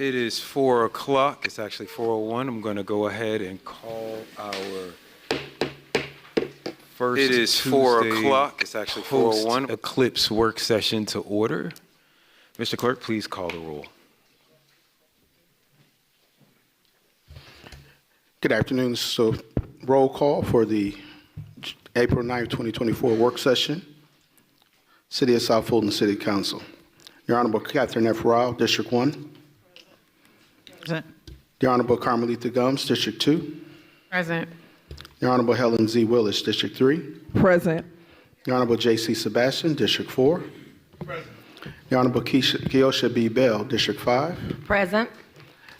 It is 4 o'clock. It's actually 4:01. I'm going to go ahead and call our first It is 4 Tuesday o'clock. It's actually 4:01. Eclipse work session to order. Mr. Clerk, please call the roll. Good afternoon. So roll call for the April 9th, 2024 work session. City of South Fulton City Council. Your Honorable Catherine F. Rao, District 1. Present. Your Honorable Carmelita Gums, District 2. Present. Your Honorable Helen Z. Willis, District 3. Present. Your Honorable J.C. Sebastian, District 4. Present. Your Honorable Keosha B. Bell, District 5. Present.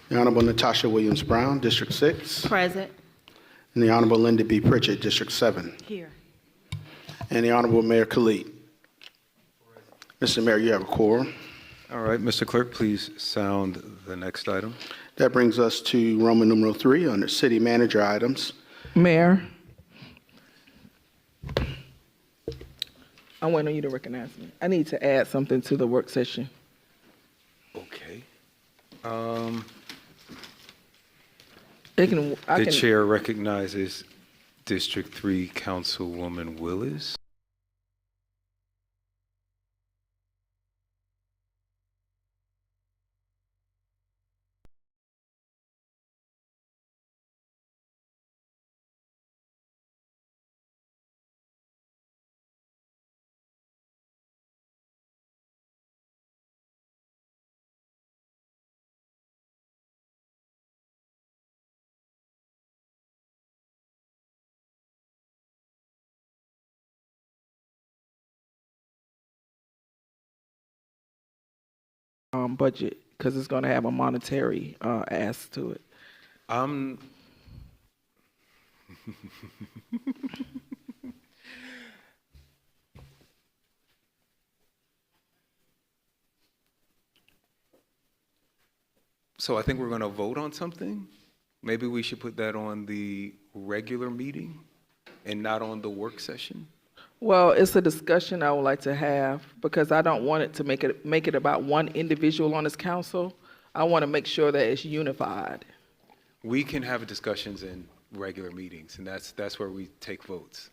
Your Honorable Natasha Williams Brown, District 6. Present. And the Honorable Linda B. Pritchett, District 7. Here. And the Honorable Mayor Khalid. Mr. Mayor, you have a quorum. All right, Mr. Clerk, please sound the next item. That brings us to Roman numeral 3 under city manager items. Mayor. I'm waiting on you to recognize me. I need to add something to the work session. Okay. The chair recognizes District 3 Councilwoman Willis. Budget, because it's going to have a monetary ask to it. So I think we're going to vote on something. Maybe we should put that on the regular meeting and not on the work session. Well, it's a discussion I would like to have because I don't want it to make it about one individual on this council. I want to make sure that it's unified. We can have discussions in regular meetings, and that's where we take votes.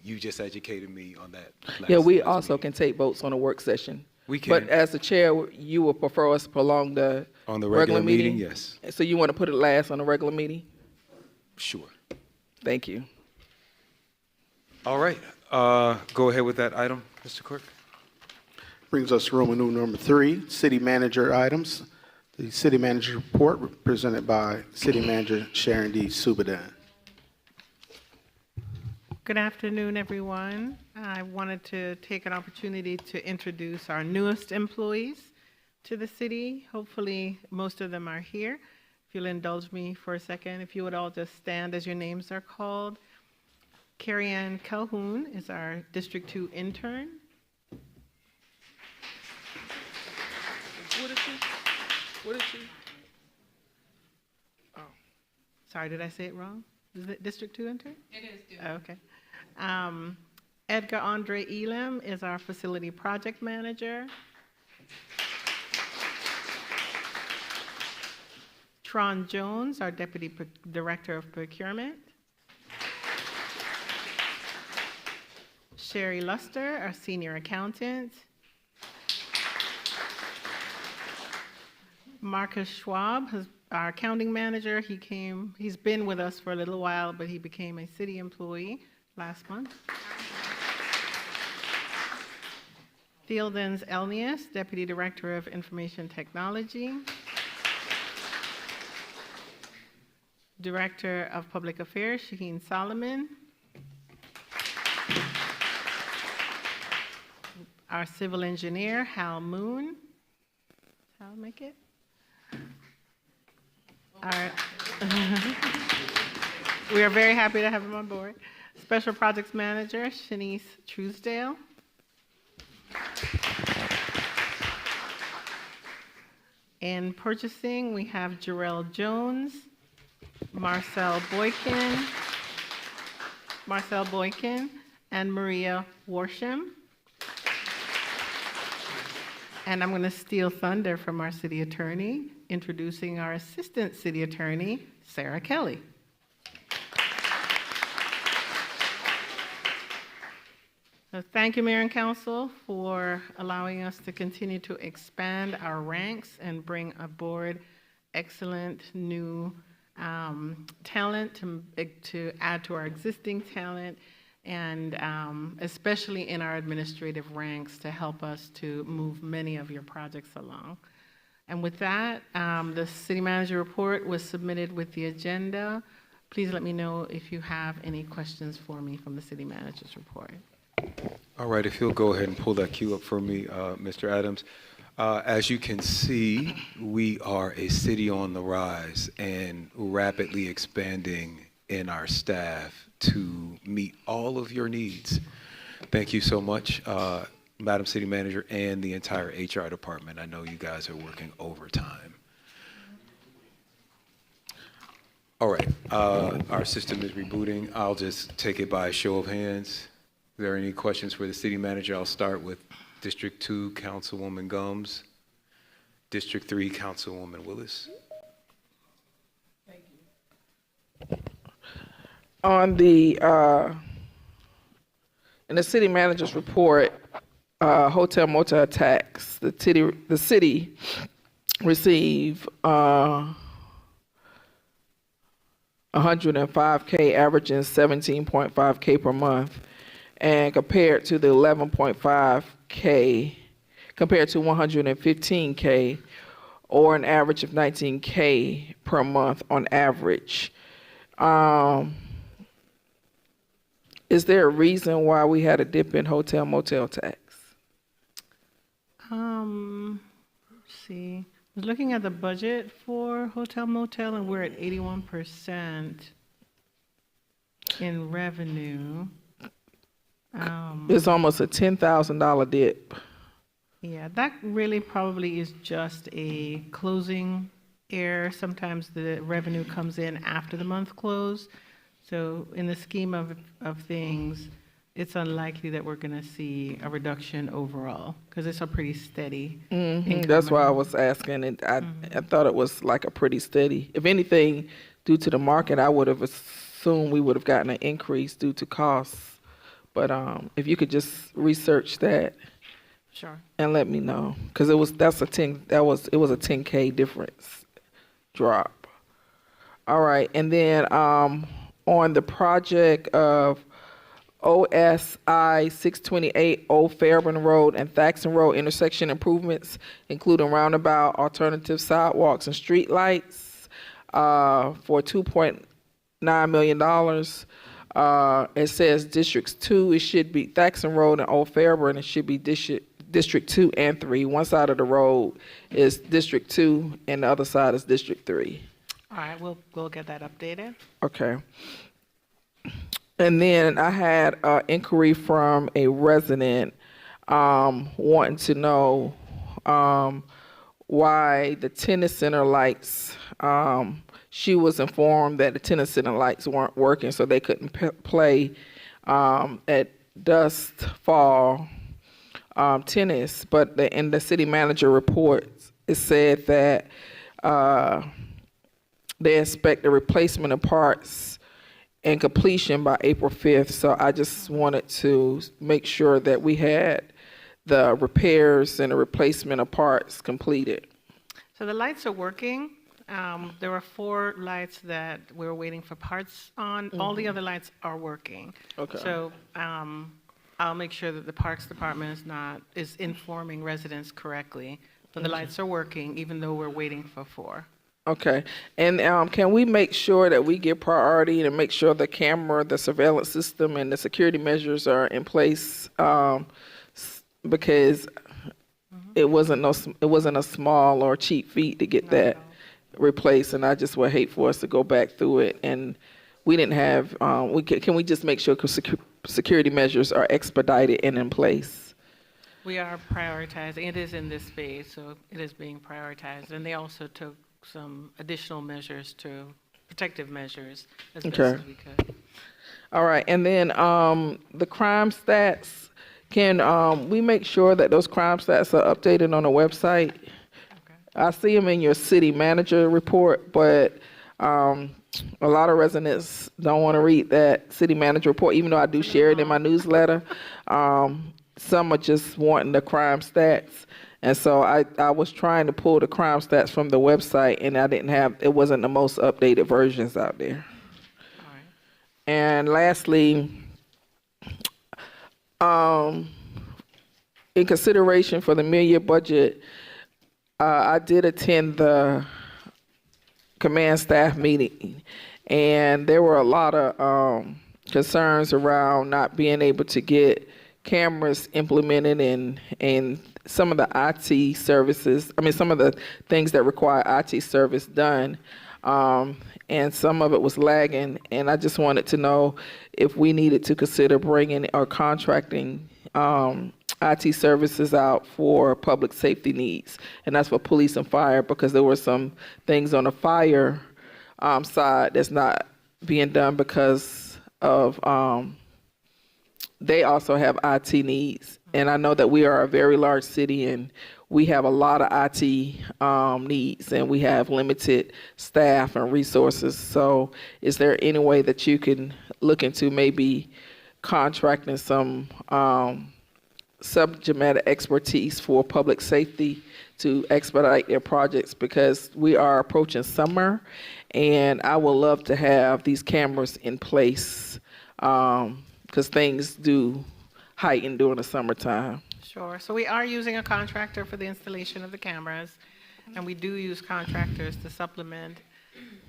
You just educated me on that. Yeah, we also can take votes on a work session. We can. But as the chair, you would prefer us to prolong the on the regular meeting? Yes. So you want to put it last on the regular meeting? Sure. Thank you. All right. Go ahead with that item, Mr. Clerk. Brings us to Roman numeral number 3, city manager items. The city manager report presented by City Manager Sharon D. Subadan. Good afternoon, everyone. I wanted to take an opportunity to introduce our newest employees to the city. Hopefully, most of them are here. If you'll indulge me for a second, if you would all just stand as your names are called. Carrie Ann Calhoun is our District 2 intern. What is she? What is she? Oh, sorry, did I say it wrong? Is it District 2 intern? It is. Okay. Edgar Andre Elam is our facility project manager. Tron Jones, our deputy director of procurement. Sherry Luster, our senior accountant. Marcus Schwab, our accounting manager. He's been with us for a little while, but he became a city employee last month. Theodens Elnius, Deputy Director of Information Technology. Director of Public Affairs, Shaheen Solomon. Our civil engineer, Hal Moon. Hal, make it? We are very happy to have him on board. Special Projects Manager, Shanice Truesdale. In purchasing, we have Jarrell Jones, Marcel Boykin, and Maria Warsham. And I'm going to steal thunder from our city attorney, introducing our assistant city attorney, Sarah Kelly. So thank you, Mayor and Council, for allowing us to continue to expand our ranks and bring aboard excellent new talent to add to our existing talent, and especially in our administrative ranks to help us to move many of your projects along. And with that, the city manager report was submitted with the agenda. Please let me know if you have any questions for me from the city manager's report. All right, if you'll go ahead and pull that cue up for me, Mr. Adams. As you can see, we are a city on the rise and rapidly expanding in our staff to meet all of your needs. Thank you so much, Madam City Manager and the entire HR department. I know you guys are working overtime. All right, our system is rebooting. I'll just take it by a show of hands. Are there any questions for the city manager? I'll start with District 2, Councilwoman Gumbs. District 3, Councilwoman Willis. Thank you. On the, in the city manager's report, hotel motel tax, the city received $105K, averaging $17.5K per month. And compared to the $11.5K, compared to $115K, or an average of $19K per month on average. Is there a reason why we had a dip in hotel motel tax? Let's see. I was looking at the budget for hotel motel, and we're at 81% in revenue. It's almost a $10,000 dip. Yeah, that really probably is just a closing error. Sometimes the revenue comes in after the month close. So in the scheme of things, it's unlikely that we're going to see a reduction overall because it's a pretty steady income. That's why I was asking, and I thought it was like a pretty steady. If anything, due to the market, I would have assumed we would have gotten an increase due to costs. But if you could just research that, sure, and let me know, because it was a $10K difference drop. All right, and then on the project of OSI 628 Old Fairburn Road and Thaxton Road intersection improvements, including roundabout, alternative sidewalks, and street lights for $2.9 million. It says Districts 2, it should be Thaxton Road and Old Fairburn, it should be District 2 and 3. One side of the road is District 2 and the other side is District 3. All right, we'll get that updated. Okay. And then I had an inquiry from a resident wanting to know why the tennis center lights, she was informed that the tennis center lights weren't working, so they couldn't play at Dust Fall tennis. But in the city manager report, it said that they expect a replacement of parts and completion by April 5th. So I just wanted to make sure that we had the repairs and the replacement of parts completed. So the lights are working. There were 4 lights that we were waiting for parts on. All the other lights are working. Okay. So I'll make sure that the Parks Department is informing residents correctly. But the lights are working, even though we're waiting for 4. Okay. And can we make sure that we give priority and make sure the camera, the surveillance system, and the security measures are in place? Because it wasn't a small or cheap feat to get that replaced, and I just would hate for us to go back through it. And we didn't have. Can we just make sure security measures are expedited and in place? We are prioritizing. It is in this phase, so it is being prioritized. And they also took some additional measures protective measures as best as we could. All right, and then the crime stats. Can we make sure that those crime stats are updated on the website? I see them in your city manager report, but a lot of residents don't want to read that city manager report, even though I do share it in my newsletter. Some are just wanting the crime stats. And so I was trying to pull the crime stats from the website, and it wasn't the most updated versions out there. All right. And lastly, in consideration for the mid-year budget, I did attend the command staff meeting, and there were a lot of concerns around not being able to get cameras implemented and some of the IT services, some of the things that require IT service done, and some of it was lagging, and I just wanted to know if we needed to consider bringing or contracting IT services out for public safety needs, and that's for police and fire, because there were some things on the fire side that's not being done because of they also have IT needs. And I know that we are a very large city and we have a lot of IT needs, and we have limited staff and resources. So is there any way that you can look into maybe contracting some subject matter expertise for public safety to expedite their projects, because we are approaching summer and I would love to have these cameras in place because things do heighten during the summertime. Sure. So we are using a contractor for the installation of the cameras, and we do use contractors to supplement.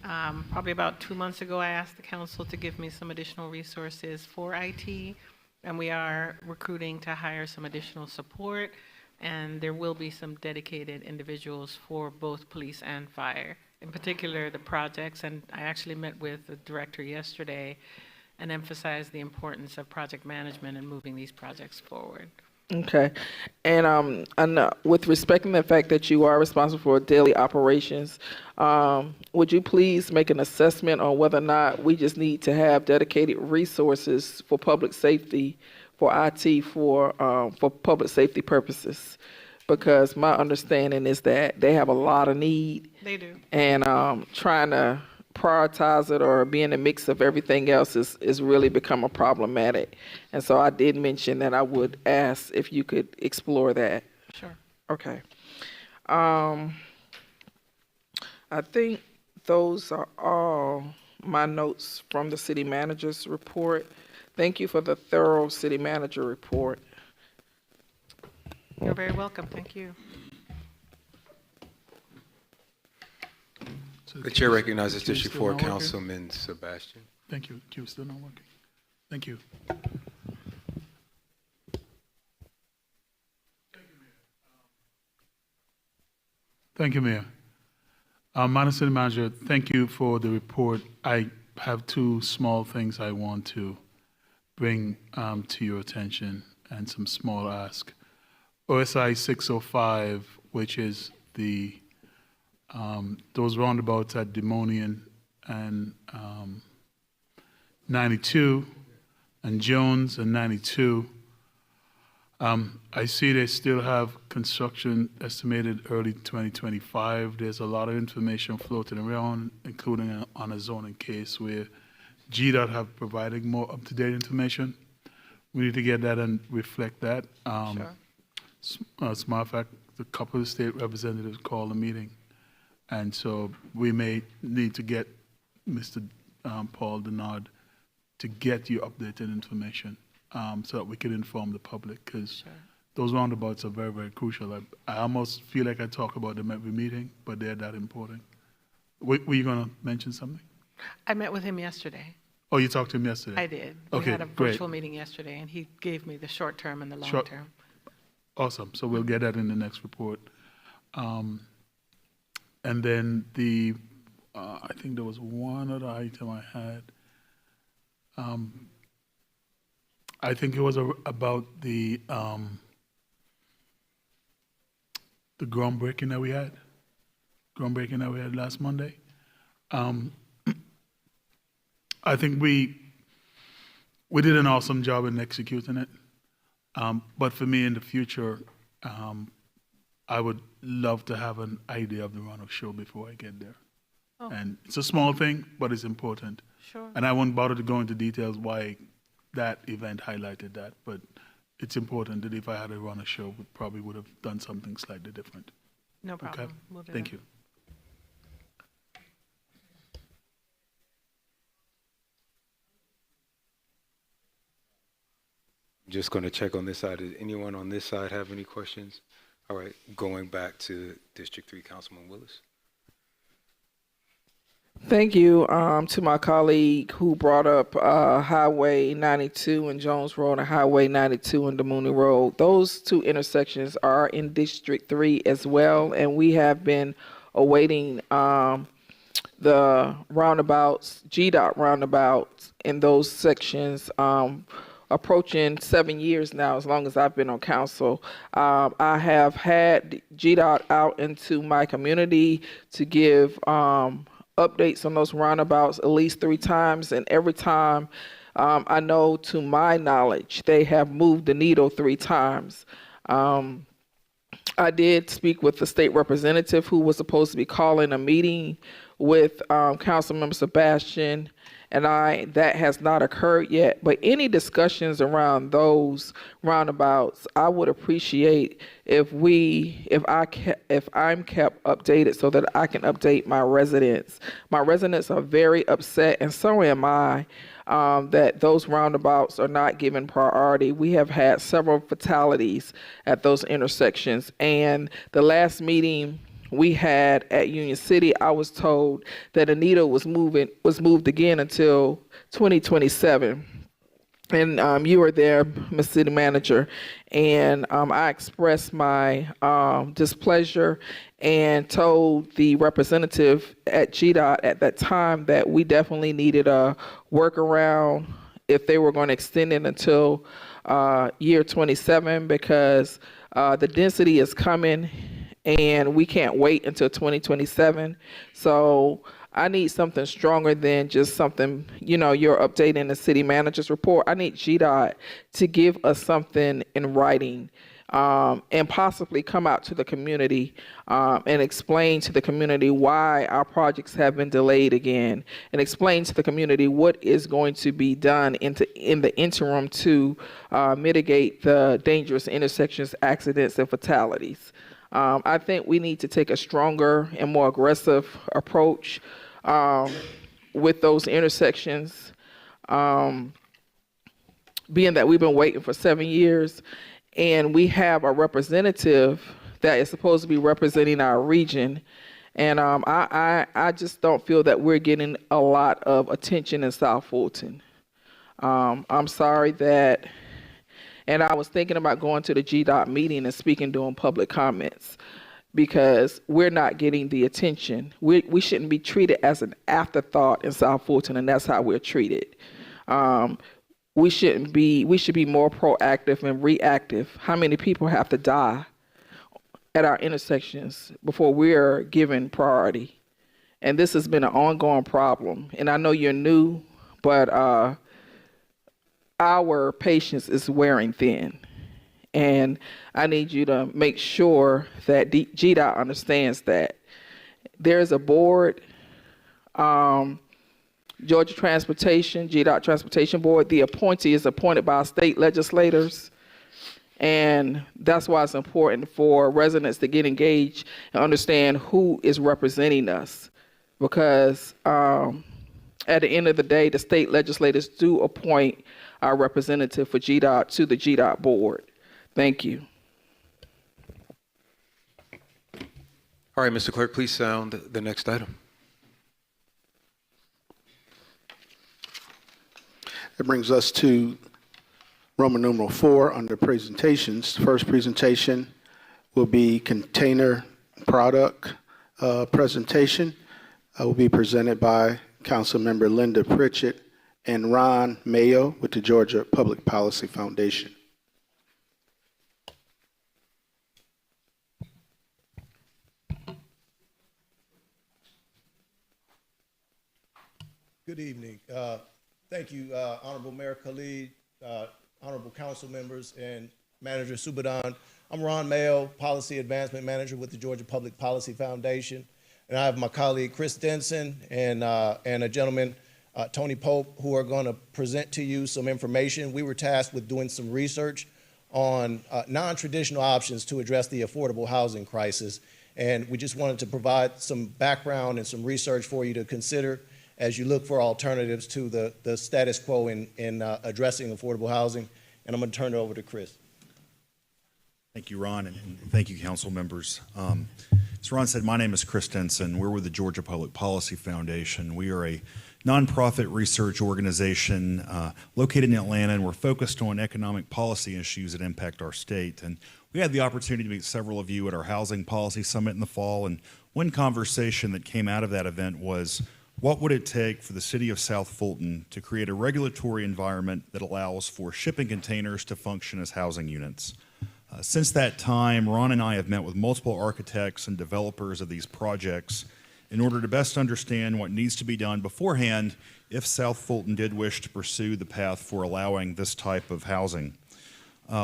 Probably about 2 months ago, I asked the council to give me some additional resources for IT, and we are recruiting to hire some additional support, and there will be some dedicated individuals for both police and fire, in particular the projects. And I actually met with the director yesterday and emphasized the importance of project management and moving these projects forward. Okay. And with respecting the fact that you are responsible for daily operations, would you please make an assessment on whether or not we just need to have dedicated resources for public safety, for IT, for public safety purposes? Because my understanding is that they have a lot of need. They do. And trying to prioritize it or be in the mix of everything else is really become a problematic. And so I did mention that I would ask if you could explore that. Sure. Okay. I think those are all my notes from the city manager's report. Thank you for the thorough city manager report. You're very welcome. Thank you. The chair recognizes Queue District still 4 not working? Councilman Sebastian. Thank you. Queue still not working. Thank you. Thank you, Mayor. Madam City Manager, thank you for the report. I have two small things I want to bring to your attention and some small ask. OSI 605, which is the those roundabouts at Demonian and 92 and Jones and 92. I see they still have construction estimated early 2025. There's a lot of information floating around, including on a zoning case where GDOT have provided more up-to-date information. We need to get that and reflect that. Sure. As a matter of fact, a couple of state representatives called a meeting. And so we may need to get Mr. Paul Denard to get you updated information so that we can inform the public, because those roundabouts are very, very crucial. I almost feel like I talk about them every meeting, but they're that important. Were you going to mention something? I met with him yesterday. Oh, you talked to him yesterday? I did. Okay, We had a great. virtual meeting yesterday, and he gave me the short term and the long Short- term. Awesome. So we'll get that in the next report. And then I think there was one other item I had. I think it was about the groundbreaking that we had. Groundbreaking that we had last Monday. I think we did an awesome job in executing it. But for me in the future, I would love to have an idea of the run-off show before I get there. Oh. And it's a small thing, but it's important. Sure. And I won't bother to go into details why that event highlighted that, but it's important that if I had a run-off show, we probably would have done something slightly different. No Okay? problem. We'll do Thank that. you. Just going to check on this side. Does anyone on this side have any questions? All right, going back to District 3, Councilman Willis. Thank you to my colleague who brought up Highway 92 and Jones Road and Highway 92 and Mooney Road. Those two intersections are in District 3 as well, and we have been awaiting the roundabouts, GDOT roundabouts in those sections approaching 7 years now, as long as I've been on council. I have had GDOT out into my community to give updates on those roundabouts at least 3 times, and every time I know, to my knowledge, they have moved the needle 3 times. I did speak with the state representative who was supposed to be calling a meeting with Councilmember Sebastian, and that has not occurred yet. But any discussions around those roundabouts, I would appreciate if I'm kept updated so that I can update my residents. My residents are very upset, and so am I, that those roundabouts are not given priority. We have had several fatalities at those intersections, and the last meeting we had at Union City, I was told that Anita was moved again until 2027. And you were there, Ms. City Manager, and I expressed my displeasure and told the representative at GDOT at that time that we definitely needed a workaround if they were going to extend it until year 27, because the density is coming and we can't wait until 2027. So I need something stronger than just something, you're updating the city manager's report. I need GDOT to give us something in writing, and possibly come out to the community and explain to the community why our projects have been delayed again, and explain to the community what is going to be done in the interim to mitigate the dangerous intersections, accidents, and fatalities. I think we need to take a stronger and more aggressive approach with those intersections, being that we've been waiting for 7 years, and we have a representative that is supposed to be representing our region. And I just don't feel that we're getting a lot of attention in South Fulton. I'm sorry that, and I was thinking about going to the GDOT meeting and speaking during public comments, because we're not getting the attention. We shouldn't be treated as an afterthought in South Fulton, and that's how we're treated. We should be more proactive and reactive. How many people have to die at our intersections before we're given priority? And this has been an ongoing problem. And I know you're new, but our patience is wearing thin. And I need you to make sure that GDOT understands that. There's a board, Georgia Transportation, GDOT Transportation Board. The appointee is appointed by state legislators. And that's why it's important for residents to get engaged and understand who is representing us. Because at the end of the day, the state legislators do appoint our representative for GDOT to the GDOT board. Thank you. All right, Mr. Clerk, please sound the next item. That brings us to Roman numeral 4 under presentations. First presentation will be container product presentation. Will be presented by Councilmember Linda Pritchett and Ron Mayo with the Georgia Public Policy Foundation. Good evening. Thank you, Honorable Mayor Khalid, Honorable Council members, and Manager Subadon. I'm Ron Mayo, Policy Advancement Manager with the Georgia Public Policy Foundation. And I have my colleague Chris Denson and a gentleman, Tony Pope, who are going to present to you some information. We were tasked with doing some research on non-traditional options to address the affordable housing crisis. And we just wanted to provide some background and some research for you to consider as you look for alternatives to the status quo in addressing affordable housing. And I'm going to turn it over to Chris. Thank you, Ron, and thank you, council members. As Ron said, my name is Chris Denson. We're with the Georgia Public Policy Foundation. We are a nonprofit research organization located in Atlanta, and we're focused on economic policy issues that impact our state. And we had the opportunity to meet several of you at our Housing Policy Summit in the fall, and one conversation that came out of that event was, what would it take for the city of South Fulton to create a regulatory environment that allows for shipping containers to function as housing units? Since that time, Ron and I have met with multiple architects and developers of these projects in order to best understand what needs to be done beforehand if South Fulton did wish to pursue the path for allowing this type of housing.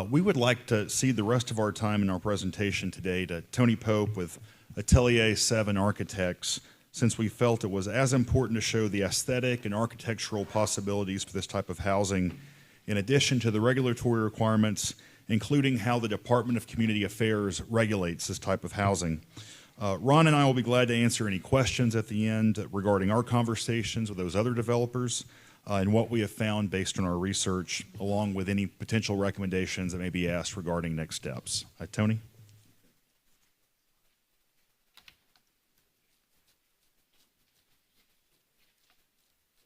We would like to cede the rest of our time in our presentation today to Tony Pope with Atelier 7 Architects, since we felt it was as important to show the aesthetic and architectural possibilities for this type of housing, in addition to the regulatory requirements, including how the Department of Community Affairs regulates this type of housing. Ron and I will be glad to answer any questions at the end regarding our conversations with those other developers and what we have found based on our research, along with any potential recommendations that may be asked regarding next steps. Tony?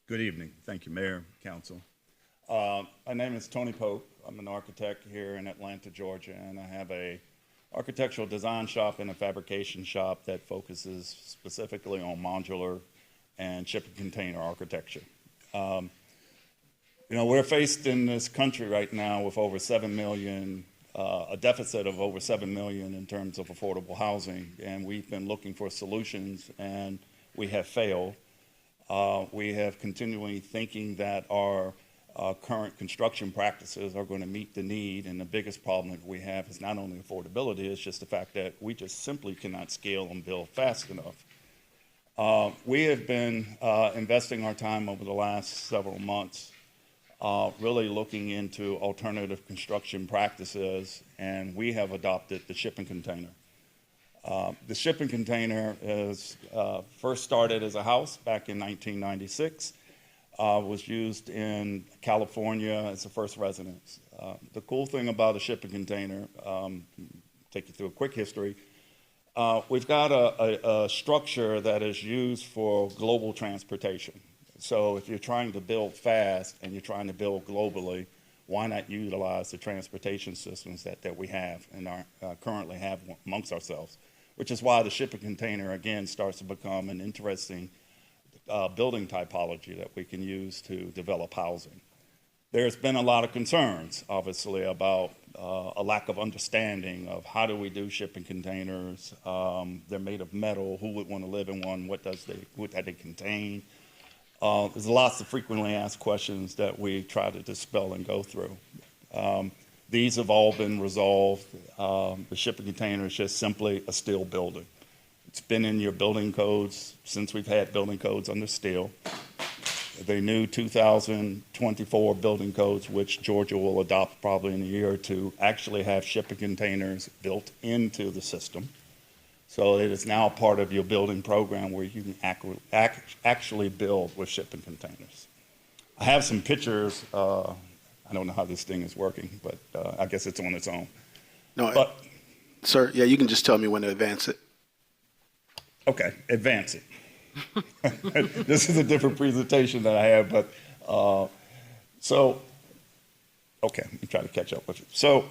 Good evening. Thank you, Mayor, Council. My name is Tony Pope. I'm an architect here in Atlanta, Georgia, and I have a architectural design shop and a fabrication shop that focuses specifically on modular and shipping container architecture. You know, we're faced in this country right now with over 7 million, a deficit of over 7 million in terms of affordable housing, and we've been looking for solutions, and we have failed. We have continually thinking that our current construction practices are going to meet the need, and the biggest problem that we have is not only affordability, it's just the fact that we just simply cannot scale and build fast enough. We have been investing our time over the last several months really looking into alternative construction practices, and we have adopted the shipping container. The shipping container is first started as a house back in 1996. Was used in California as the first residence. The cool thing about a shipping container, take you through a quick history, we've got a structure that is used for global transportation. So if you're trying to build fast and you're trying to build globally, why not utilize the transportation systems that we have and currently have amongst ourselves, which is why the shipping container, again, starts to become an interesting building typology that we can use to develop housing. There's been a lot of concerns, obviously, about a lack of understanding of how do we do shipping containers. They're made of metal. Who would want to live in one? What do they contain? There's lots of frequently asked questions that we try to dispel and go through. These have all been resolved. The shipping container is just simply a steel building. It's been in your building codes since we've had building codes under steel. The new 2024 building codes, which Georgia will adopt probably in a year or two, actually have shipping containers built into the system. So it is now part of your building program where you can actually build with shipping containers. I have some pictures. I don't know how this thing is working, but I guess it's on its own. No, sir, yeah, you can just tell me when to advance it. Okay, advance it. This is a different presentation that I have, but okay, let me try to catch up with you. So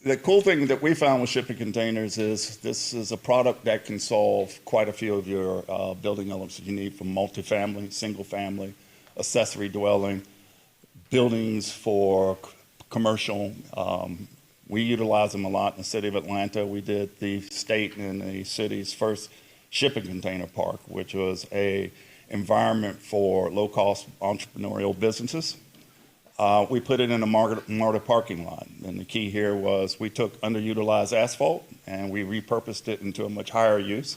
the cool thing that we found with shipping containers is this is a product that can solve quite a few of your building elements that you need for multifamily, single family, accessory dwelling, buildings for commercial. We utilize them a lot in the city of Atlanta. We did the state and the city's first shipping container park, which was an environment for low-cost entrepreneurial businesses. We put it in a MARTA parking lot. And the key here was we took underutilized asphalt and we repurposed it into a much higher use.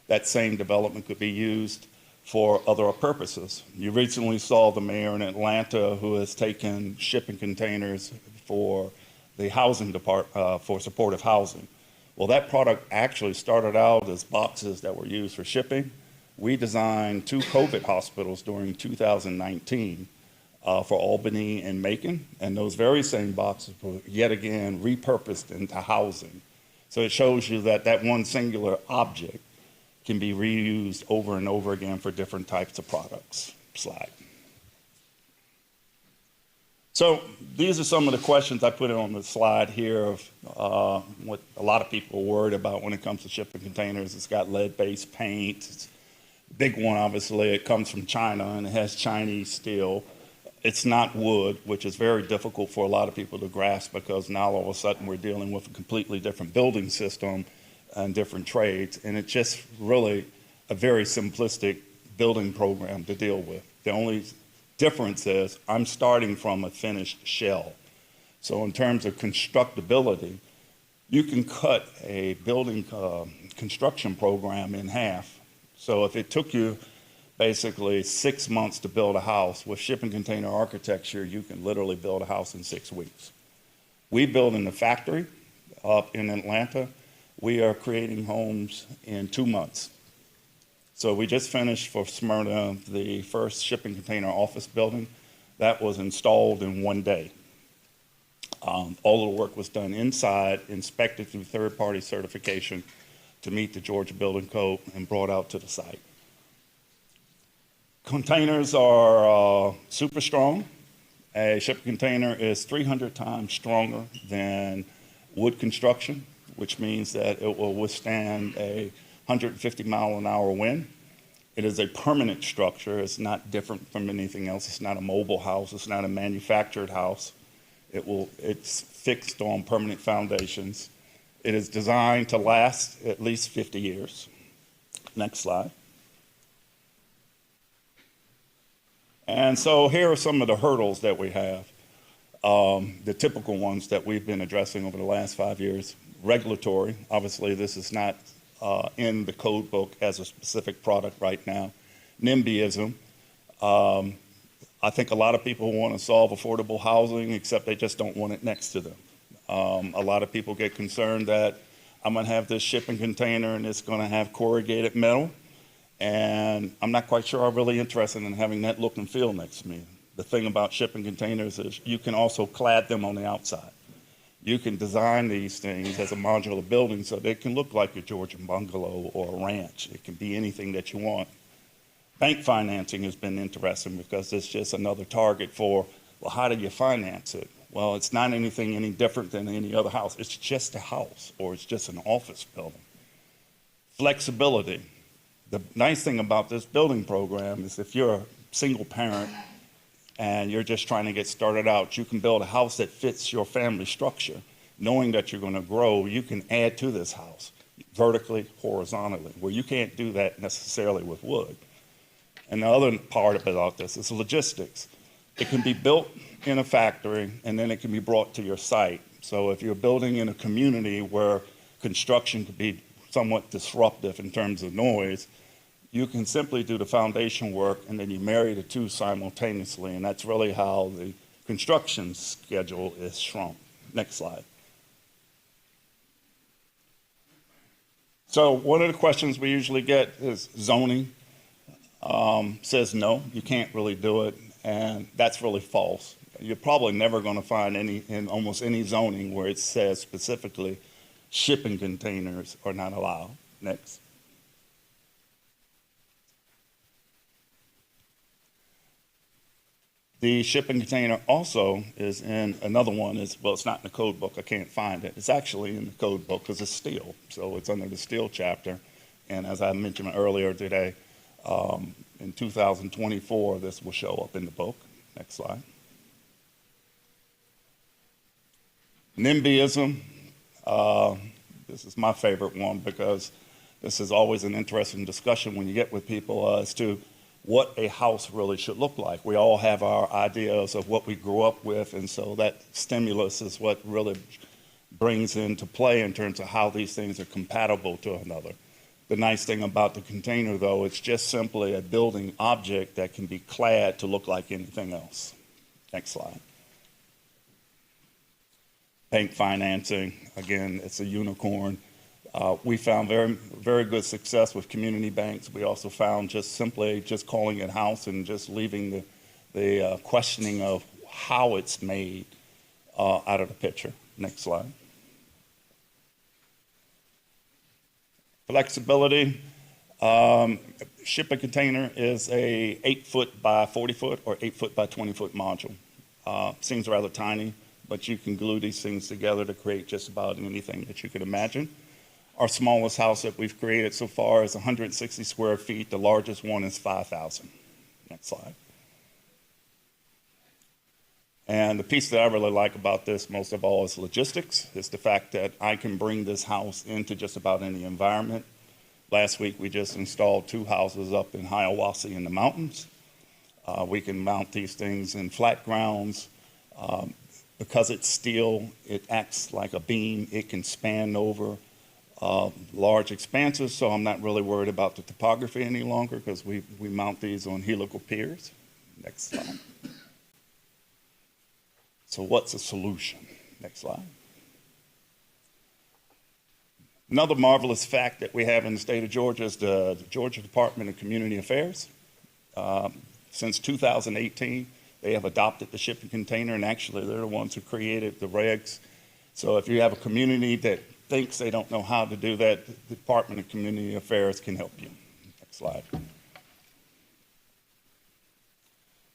That same development could be used for other purposes. You recently saw the mayor in Atlanta who has taken shipping containers for the housing department, for supportive housing. Well, that product actually started out as boxes that were used for shipping. We designed 2 COVID hospitals during 2019 for Albany and Macon, and those very same boxes were yet again repurposed into housing. So it shows you that that one singular object can be reused over and over again for different types of products. Slide. So these are some of the questions I put on the slide here of what a lot of people are worried about when it comes to shipping containers. It's got lead-based paint. It's a big one, obviously. It comes from China and it has Chinese steel. It's not wood, which is very difficult for a lot of people to grasp because now all of a sudden we're dealing with a completely different building system and different trades. And it's just really a very simplistic building program to deal with. The only difference is I'm starting from a finished shell. So in terms of constructability, you can cut a building construction program in half. So if it took you basically 6 months to build a house, with shipping container architecture, you can literally build a house in 6 weeks. We build in the factory up in Atlanta. We are creating homes in 2 months. So we just finished for Smyrna the first shipping container office building. That was installed in 1 day. All of the work was done inside, inspected through third-party certification to meet the Georgia Building Code, and brought out to the site. Containers are super strong. A shipping container is 300 times stronger than wood construction, which means that it will withstand a 150-mile-an-hour wind. It is a permanent structure. It's not different from anything else. It's not a mobile house. It's not a manufactured house. It's fixed on permanent foundations. It is designed to last at least 50 years. Next slide. And so here are some of the hurdles that we have, the typical ones that we've been addressing over the last 5 years. Regulatory, obviously this is not in the code book as a specific product right now. NIMBYism, I think a lot of people want to solve affordable housing, except they just don't want it next to them. A lot of people get concerned that I'm going to have this shipping container and it's going to have corrugated metal, and I'm not quite sure I'm really interested in having that look and feel next to me. The thing about shipping containers is you can also clad them on the outside. You can design these things as a modular building so they can look like a Georgian bungalow or a ranch. It can be anything that you want. Bank financing has been interesting because it's just another target for, well, how do you finance it? Well, it's not anything any different than any other house. It's just a house, or it's just an office building. Flexibility. The nice thing about this building program is if you're a single parent and you're just trying to get started out, you can build a house that fits your family structure. Knowing that you're going to grow, you can add to this house vertically, horizontally, where you can't do that necessarily with wood. And the other part about this is logistics. It can be built in a factory and then it can be brought to your site. So if you're building in a community where construction could be somewhat disruptive in terms of noise, you can simply do the foundation work and then you marry the two simultaneously, and that's really how the construction schedule is shrunk. Next slide. So one of the questions we usually get is zoning. Says no, you can't really do it, and that's really false. You're probably never going to find in almost any zoning where it says specifically shipping containers are not allowed. Next. The shipping container also is in another one. Well, it's not in the code book. I can't find it. It's actually in the code book because it's steel. So it's under the steel chapter. And as I mentioned earlier today, in 2024, this will show up in the book. Next slide. NIMBYism. This is my favorite one because this is always an interesting discussion when you get with people as to what a house really should look like. We all have our ideas of what we grew up with, and so that stimulus is what really brings into play in terms of how these things are compatible to another. The nice thing about the container, though, it's just simply a building object that can be clad to look like anything else. Next slide. Bank financing, again, it's a unicorn. We found very, very good success with community banks. We also found just simply just calling it house and just leaving the questioning of how it's made out of the picture. Next slide. Flexibility. Ship a container is a 8-foot by 40-foot or 8-foot by 20-foot module. Seems rather tiny, but you can glue these things together to create just about anything that you could imagine. Our smallest house that we've created so far is 160 square feet. The largest one is 5,000. Next slide. And the piece that I really like about this most of all is logistics. It's the fact that I can bring this house into just about any environment. Last week, we just installed 2 houses up in Hiawassee in the mountains. We can mount these things in flat grounds. Because it's steel, it acts like a beam. It can span over large expanses, so I'm not really worried about the topography any longer because we mount these on helical piers. Next slide. So what's a solution? Next slide. Another marvelous fact that we have in the state of Georgia is the Georgia Department of Community Affairs. Since 2018, they have adopted the shipping container, and actually they're the ones who created the regs. So if you have a community that thinks they don't know how to do that, the Department of Community Affairs can help you. Next slide.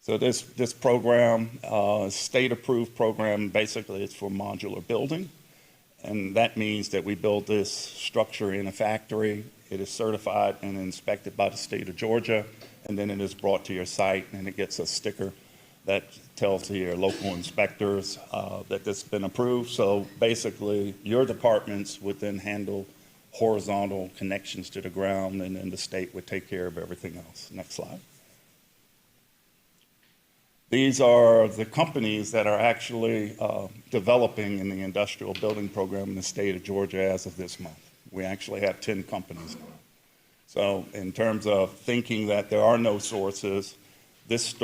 So this program, state-approved program, basically it's for modular building. And that means that we build this structure in a factory. It is certified and inspected by the state of Georgia, and then it is brought to your site, and it gets a sticker that tells your local inspectors that this has been approved. So basically, your departments would then handle horizontal connections to the ground, and then the state would take care of everything else. Next slide. These are the companies that are actually developing in the industrial building program in the state of Georgia as of this month. We actually have 10 companies now. So in terms of thinking that there are no sources, this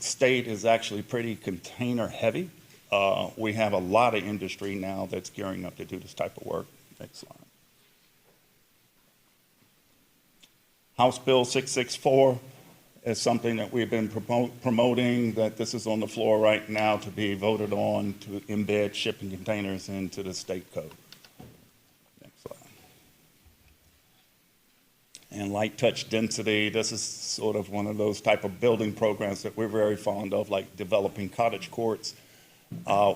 state is actually pretty container heavy. We have a lot of industry now that's gearing up to do this type of work. Next slide. House Bill 664 is something that we've been promoting, that this is on the floor right now to be voted on to embed shipping containers into the state code. Next slide. And light touch density, this is sort of one of those type of building programs that we're very fond of, like developing cottage courts.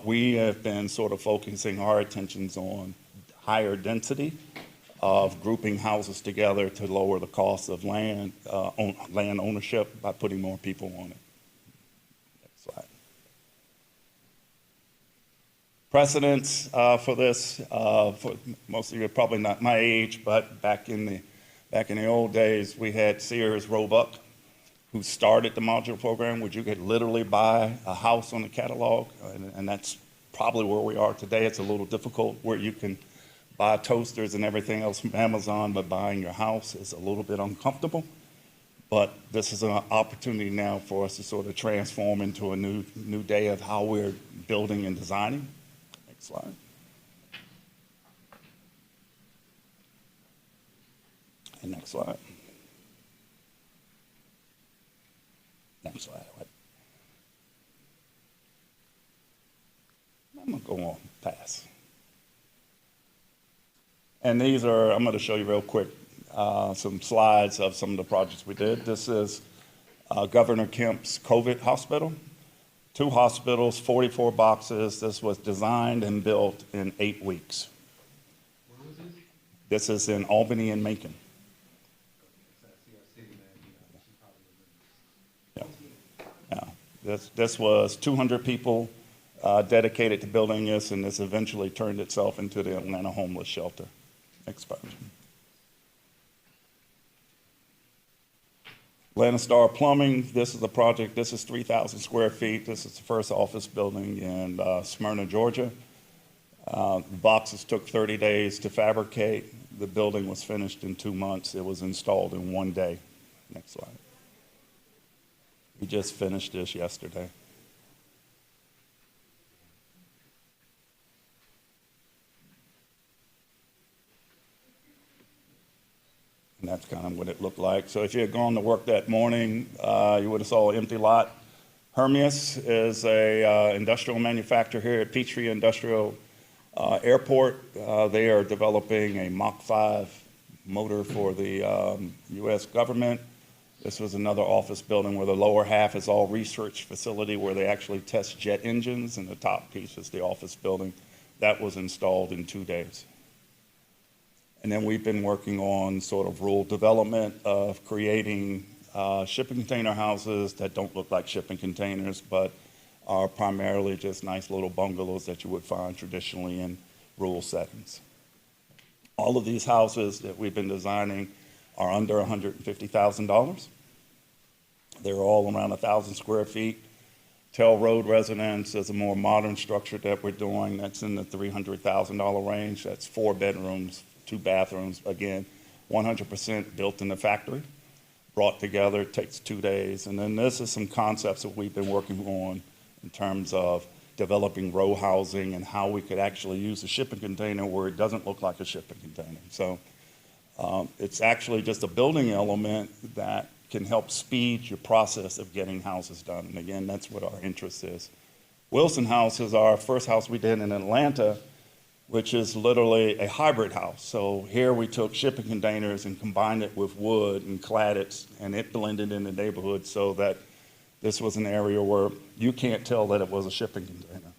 We have been sort of focusing our attentions on higher density of grouping houses together to lower the cost of land ownership by putting more people on it. Next slide. Precedents for this, for most of you are probably not my age, but back in the old days, we had Sears Roebuck, who started the modular program, where you could literally buy a house on the catalog, and that's probably where we are today. It's a little difficult where you can buy toasters and everything else from Amazon, but buying your house is a little bit uncomfortable. But this is an opportunity now for us to sort of transform into a new day of how we're building and designing. Next slide. And next slide. Next slide. I'm going to go on, pass. And these are, I'm going to show you real quick some slides of some of the projects we did. This is Governor Kemp's COVID hospital. 2 hospitals, 44 boxes. This was designed and built in 8 weeks. Where was this? This is in Albany and Macon. Yeah. This was 200 people dedicated to building this, and this eventually turned itself into the Atlanta homeless shelter. Next page. Star Plumbing, this is a project, this is 3,000 square feet. This is the first office building in Smyrna, Georgia. The boxes took 30 days to fabricate. The building was finished in 2 months. It was installed in 1 day. Next slide. We just finished this yesterday. And that's kind of what it looked like. So if you had gone to work that morning, you would have saw an empty lot. Hermes is a industrial manufacturer here at Peachtree Industrial Airport. They are developing a Mach 5 motor for the U.S. government. This was another office building where the lower half is all research facility where they actually test jet engines, and the top piece is the office building. That was installed in 2 days. And then we've been working on sort of rural development of creating shipping container houses that don't look like shipping containers, but are primarily just nice little bungalows that you would find traditionally in rural settings. All of these houses that we've been designing are under $150,000. They're all around 1,000 square feet. Tell Road Residence is a more modern structure that we're doing. That's in the $300,000 range. That's 4 bedrooms, 2 bathrooms. Again, 100% built in the factory, brought together, takes 2 days. And then this is some concepts that we've been working on in terms of developing row housing and how we could actually use a shipping container where it doesn't look like a shipping container. So it's actually just a building element that can help speed your process of getting houses done. And again, that's what our interest is. Wilson House is our first house we did in Atlanta, which is literally a hybrid house. So here we took shipping containers and combined it with wood and clad it, and it blended in the neighborhood so that this was an area where you can't tell that it was a shipping container.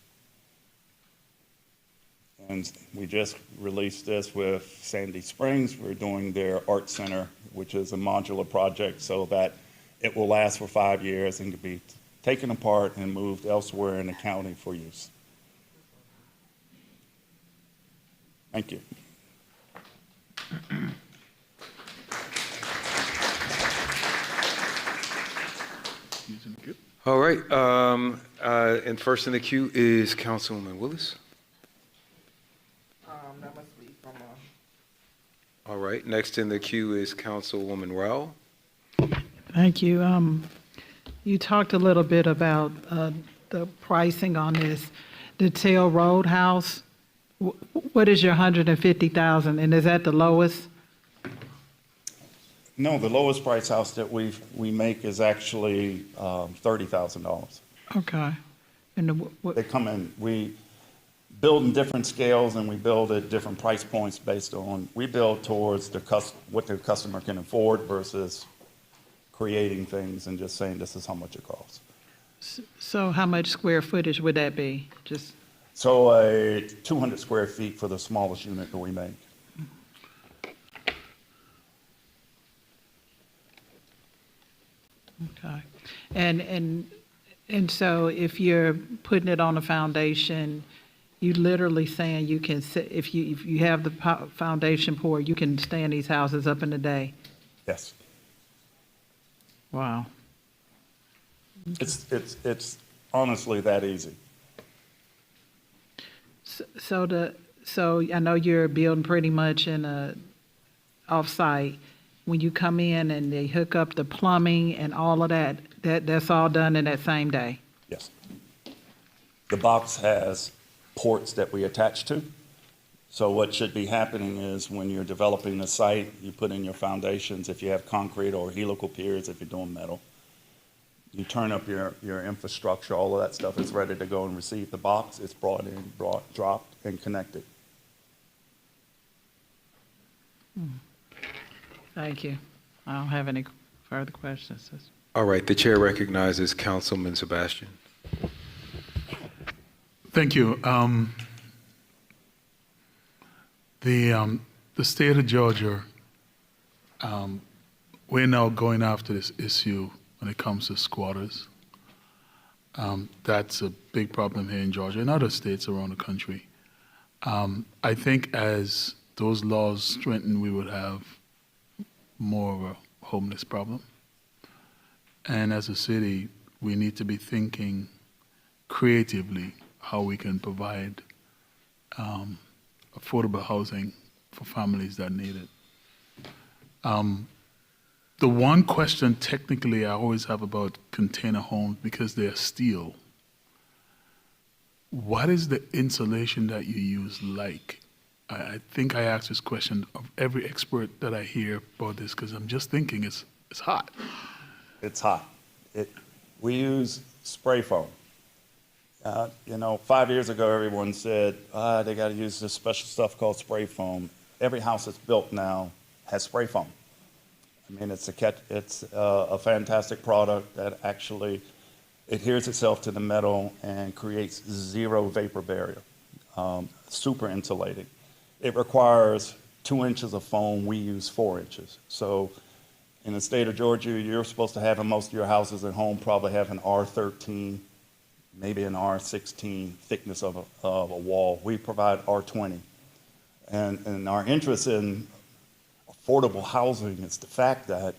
And we just released this with Sandy Springs. We're doing their art center, which is a modular project so that it will last for 5 years and can be taken apart and moved elsewhere in the county for use. Thank you. All right. And first in the queue is Councilwoman Willis. That must be from All right. Next in the queue is Councilwoman Rowell. Thank you. You talked a little bit about the pricing on this. The Tail Road House, what is your 150,000, and is that the lowest? No, the lowest price house that we make is actually $30,000. Okay. And They come in, we build in different scales and we build at different price points based on, we build towards what the customer can afford versus creating things and just saying this is how much it costs. so how much square footage would that be? Just So 200 square feet for the smallest unit that we make. okay. And so if you're putting it on a foundation, you literally saying you can if you have the foundation poured, you can stand these houses up in a day. Yes. Wow. It's honestly that easy. So I know you're building pretty much in a off-site. When you come in and they hook up the plumbing and all of that's all done in that same day? Yes. The box has ports that we attach to. So what should be happening is when you're developing the site, you put in your foundations if you have concrete or helical piers if you're doing metal. You turn up your infrastructure, all of that stuff is ready to go and receive the box. It's brought in, dropped, and connected. Thank you. I don't have any further questions. All right. The chair recognizes Councilman Sebastian. Thank you. The state of Georgia, we're now going after this issue when it comes to squatters. That's a big problem here in Georgia and other states around the country. I think as those laws strengthen, we would have more of a homeless problem. And as a city, we need to be thinking creatively how we can provide affordable housing for families that need it. The one question technically I always have about container homes, because they're steel, what is the insulation that you use like? I think I asked this question of every expert that I hear about this, because I'm just thinking it's hot. It's hot. We use spray foam. 5 years ago, everyone said, they got to use this special stuff called spray foam. Every house that's built now has spray foam. I mean, it's a fantastic product that actually adheres itself to the metal and creates zero vapor barrier, super insulating. It requires 2 inches of foam. We use 4 inches. So in the state of Georgia, you're supposed to have in most of your houses at home probably have an R13, maybe an R16 thickness of a wall. We provide R20. And our interest in affordable housing is the fact that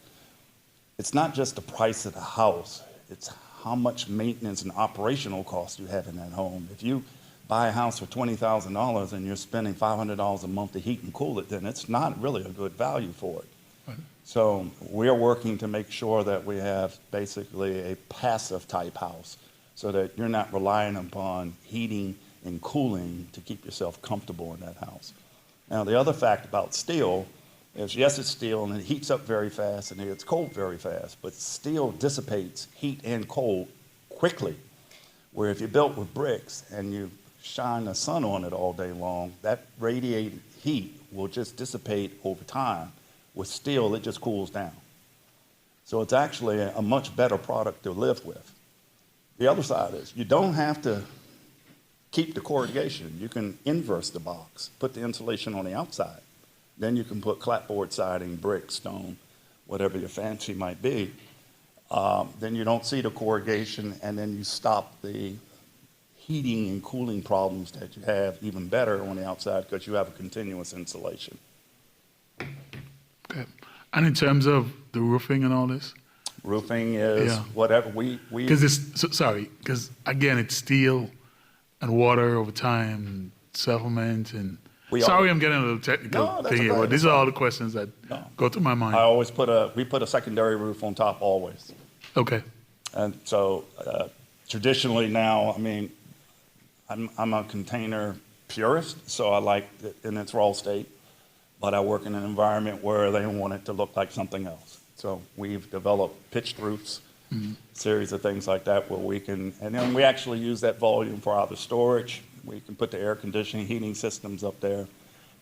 it's not just the price of the house, it's how much maintenance and operational costs you have in that home. If you buy a house for $20,000 and you're spending $500 a month to heat and cool it, then it's not really a good value for it. Right. So we're working to make sure that we have basically a passive type house so that you're not relying upon heating and cooling to keep yourself comfortable in that house. Now, the other fact about steel is, yes, it's steel and it heats up very fast and it gets cold very fast, but steel dissipates heat and cold quickly. Where if you're built with bricks and you shine the sun on it all day long, that radiated heat will just dissipate over time. With steel, it just cools down. So it's actually a much better product to live with. The other side is you don't have to keep the corrugation. You can inverse the box, put the insulation on the outside. Then you can put clapboard siding, brick, stone, whatever your fancy might be. Then you don't see the corrugation, and then you stop the heating and cooling problems that you have even better on the outside because you have a continuous insulation. Okay. And in terms of the roofing and all this? Roofing is whatever we because again, it's steel and water over time, settlement, and I'm getting a little technical thing here, but these are all the questions that go through my mind. I always we put a secondary roof on top always. Okay. And so traditionally now, I mean, I'm a container purist, so I like it in its raw state, but I work in an environment where they want it to look like something else. So we've developed pitched roofs, series of things like that where we can, and then we actually use that volume for either storage. We can put the air conditioning, heating systems up there,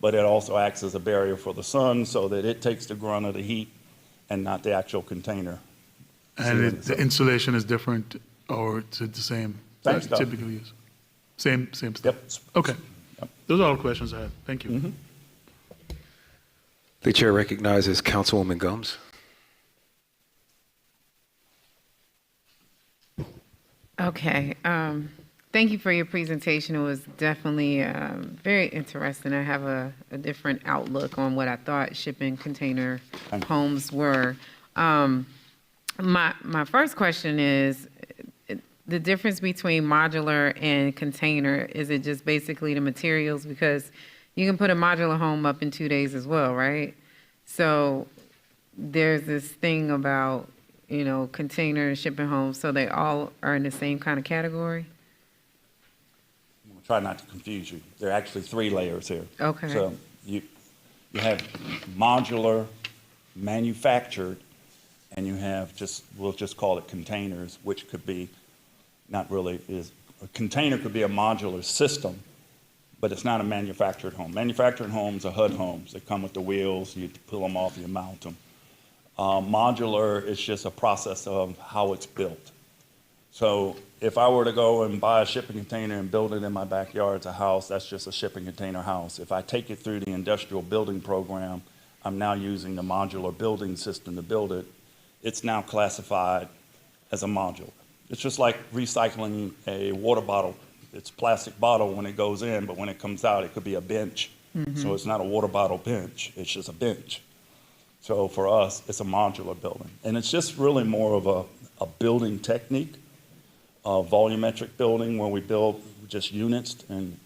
but it also acts as a barrier for the sun so that it takes the grunt of the heat and not the actual container. And the insulation is different, or is it the same? Same stuff. Typically use same stuff. Yep. Okay. Yep. Those are all the questions I had. Thank you. The chair recognizes Councilwoman Gums. Okay. Thank you for your presentation. It was definitely very interesting. I have a different outlook on what I thought shipping container homes were. My first question is, the difference between modular and container, is it just basically the materials? Because you can put a modular home up in 2 days as well, right? So there's this thing about, container and shipping homes, so they all are in the same kind of category? I'm gonna try not to confuse you. There are actually 3 layers here. Okay. So you have modular, manufactured, and you have we'll just call it containers, which could be a container could be a modular system, but it's not a manufactured home. Manufactured homes are HUD homes. They come with the wheels, you pull them off, you mount them. Modular is just a process of how it's built. So if I were to go and buy a shipping container and build it in my backyard as a house, that's just a shipping container house. If I take it through the industrial building program, I'm now using the modular building system to build it. It's now classified as a module. It's just like recycling a water bottle. It's a plastic bottle when it goes in, but when it comes out, it could be a bench. So it's not a water bottle bench, it's just a bench. So for us, it's a modular building. And it's just really more of a building technique, a volumetric building where we build just units and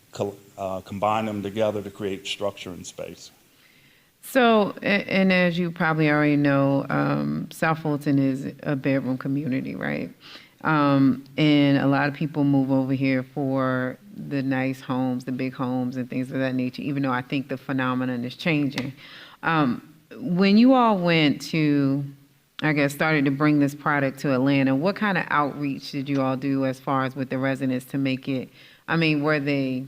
combine them together to create structure and space. So, and as you probably already know, South Fulton is a bedroom community, right? And a lot of people move over here for the nice homes, the big homes and things of that nature, even though I think the phenomenon is changing. When you all went to, I guess, started to bring this product to Atlanta, what kind of outreach did you all do as far as with the residents to make it, I mean, were they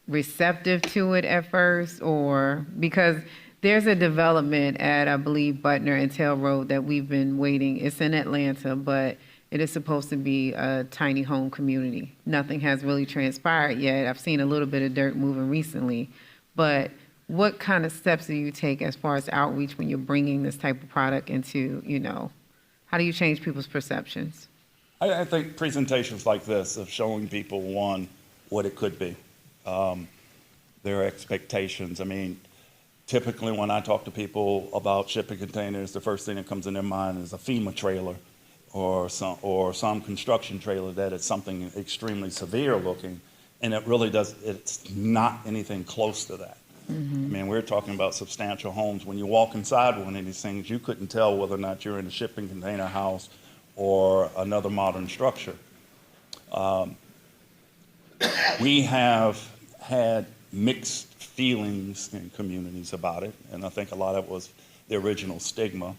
receptive to it at first, or because there's a development at, I believe, Butner and Tail Road that we've been waiting. It's in Atlanta, but it is supposed to be a tiny home community. Nothing has really transpired yet. I've seen a little bit of dirt moving recently, but what kind of steps do you take as far as outreach when you're bringing this type of product into, you know, how do you change people's perceptions? I think presentations like this of showing people, one, what it could be, their expectations. I mean, typically when I talk to people about shipping containers, the first thing that comes in their mind is a FEMA trailer or some construction trailer that is something extremely severe looking, and it really does, it's not anything close to that. Mm-hmm. I mean, we're talking about substantial homes. When you walk inside one of these things, you couldn't tell whether or not you're in a shipping container house or another modern structure. We have had mixed feelings in communities about it, and I think a lot of it was the original stigma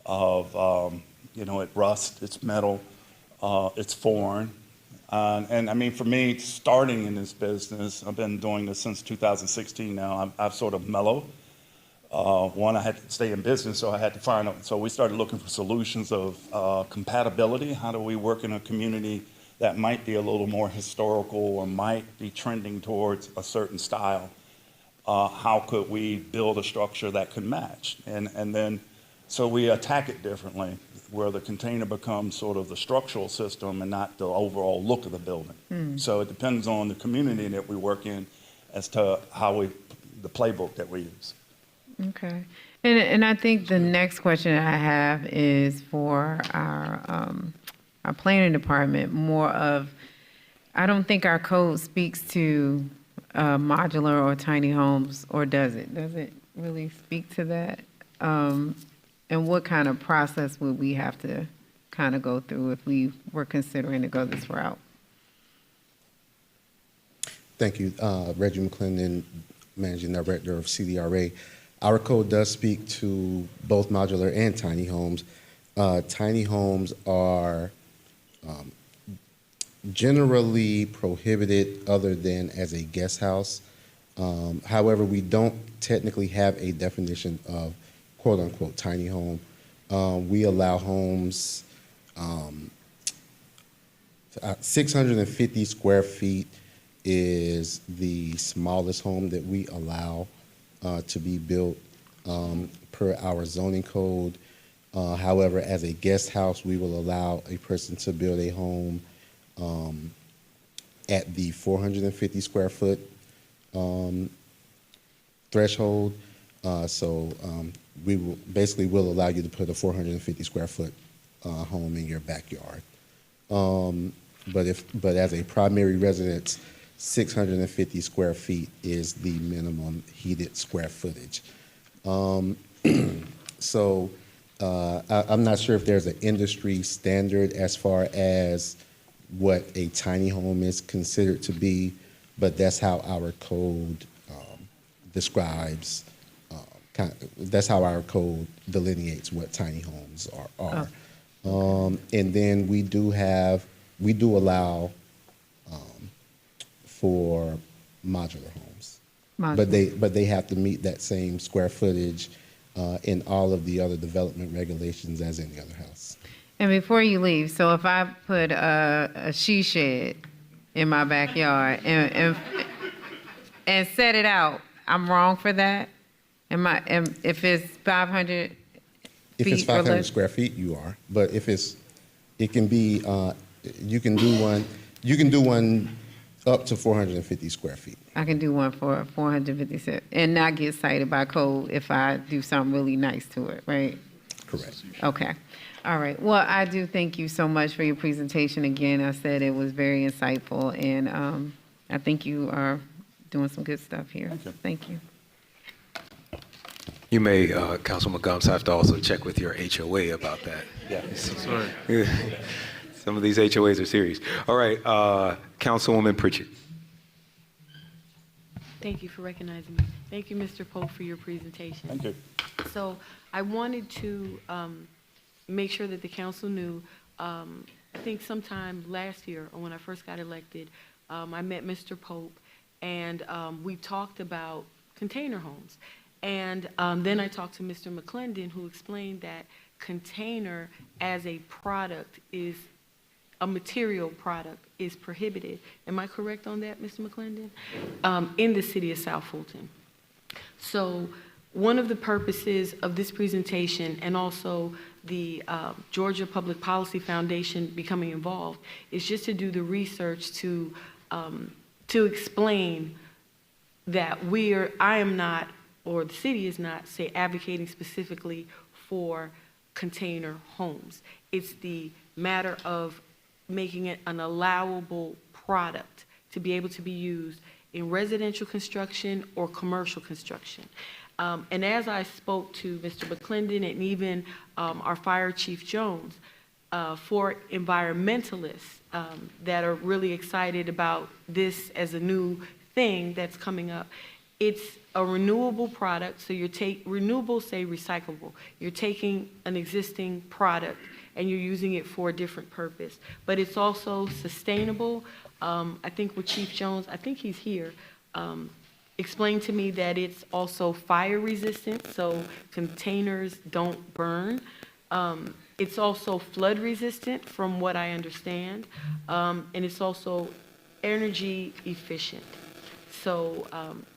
of, you know, it rusts, it's metal, it's foreign. And I mean, for me, starting in this business, I've been doing this since 2016 now, I've sort of mellowed. One, I had to stay in business, so I had to find out. So we started looking for solutions of compatibility. How do we work in a community that might be a little more historical or might be trending towards a certain style? How could we build a structure that could match? And then, so we attack it differently, where the container becomes sort of the structural system and not the overall look of the building. So it depends on the community that we work in as to how the playbook that we use. Okay. And I think the next question I have is for our planning department, more of, I don't think our code speaks to modular or tiny homes, or does it? Does it really speak to that? And what kind of process would we have to kind of go through if we were considering to go this route? Thank you. Reggie McClendon, Managing Director of CDRA. Our code does speak to both modular and tiny homes. Tiny homes are generally prohibited other than as a guest house. However, we don't technically have a definition of quote unquote tiny home. We allow homes 650 square feet is the smallest home that we allow to be built per our zoning code. However, as a guest house, we will allow a person to build a home at the 450 square foot threshold. We will allow you to put a 450 square foot home in your backyard. But as a primary residence, 650 square feet is the minimum heated square footage. I'm not sure if there's an industry standard as far as what a tiny home is considered to be, but that's how our code describes. That's how our code delineates what tiny homes are. And then we do allow for modular homes, but they have to meet that same square footage in all of the other development regulations as any other house. And before you leave, so if I put a she shed in my backyard and set it out, I'm wrong for that? If it's 500 If it's feet or 500 less? square feet, you are. But if it can be, you can do one up to 450 square feet. I can do one for 456 and not get cited by code if I do something really nice to it, right? Correct. Okay. All right. Well, I do thank you so much for your presentation. Again, I said it was very insightful, and I think you are doing some good stuff here. Thank you. You may, Councilman Gumps, have to also check with your HOA about that. Yeah. Sorry. Some of these HOAs are serious. All right, Councilwoman Pritchett. Thank you for recognizing me. Thank you, Mr. Pope, for your presentation. Thank you. So I wanted to make sure that the council knew, I think sometime last year, or when I first got elected, I met Mr. Pope, and we talked about container homes. And then I talked to Mr. McClendon, who explained that container as a product is, a material product is prohibited. Am I correct on that, Mr. McClendon? In the city of South Fulton. So one of the purposes of this presentation, and also the Georgia Public Policy Foundation becoming involved, is just to do the research to explain that I am not, or the city is not, say, advocating specifically for container homes. It's the matter of making it an allowable product to be able to be used in residential construction or commercial construction. And as I spoke to Mr. McClendon and even our Fire Chief Jones, for environmentalists that are really excited about this as a new thing that's coming up, it's a renewable product, so renewable, say recyclable. You're taking an existing product and you're using it for a different purpose. But it's also sustainable. I think with Chief Jones, I think he's here, explained to me that it's also fire resistant, so containers don't burn. It's also flood resistant from what I understand, and it's also energy efficient. So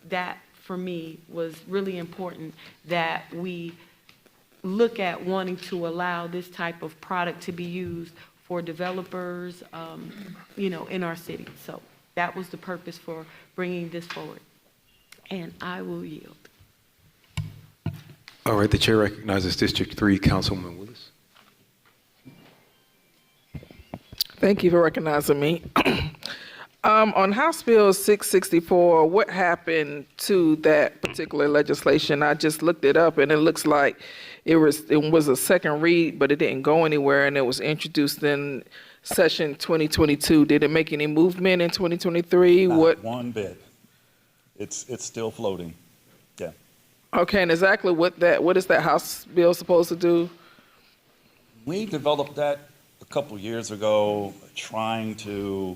that for me was really important, that we look at wanting to allow this type of product to be used for developers, in our city. So that was the purpose for bringing this forward. And I will yield. All right, the chair recognizes District 3, Councilwoman Willis. Thank you for recognizing me. On House Bill 664, what happened to that particular legislation? I just looked it up, and it looks like it was a second read, but it didn't go anywhere, and it was introduced in session 2022. Did it make any movement in 2023? Not one bit. It's still floating. Yeah. Okay, and exactly what is that House bill supposed to do? We developed that a couple years ago, trying to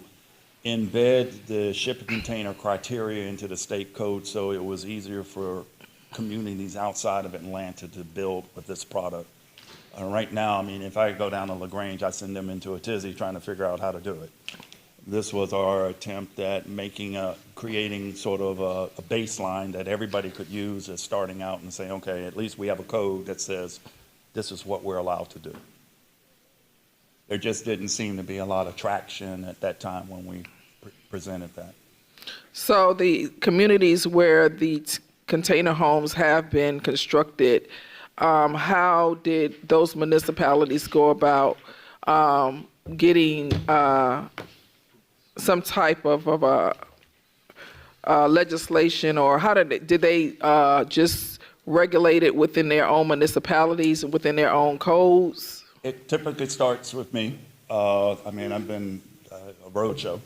embed the shipping container criteria into the state code so it was easier for communities outside of Atlanta to build with this product. Right now, I mean, if I go down to LaGrange, I send them into a tizzy trying to figure out how to do it. This was our attempt at creating sort of a baseline that everybody could use as starting out and say, okay, at least we have a code that says this is what we're allowed to do. There just didn't seem to be a lot of traction at that time when we presented that. So the communities where the container homes have been constructed, how did those municipalities go about getting some type of legislation, or how did they just regulate it within their own municipalities, within their own codes? It typically starts with me. I've been a roadshow.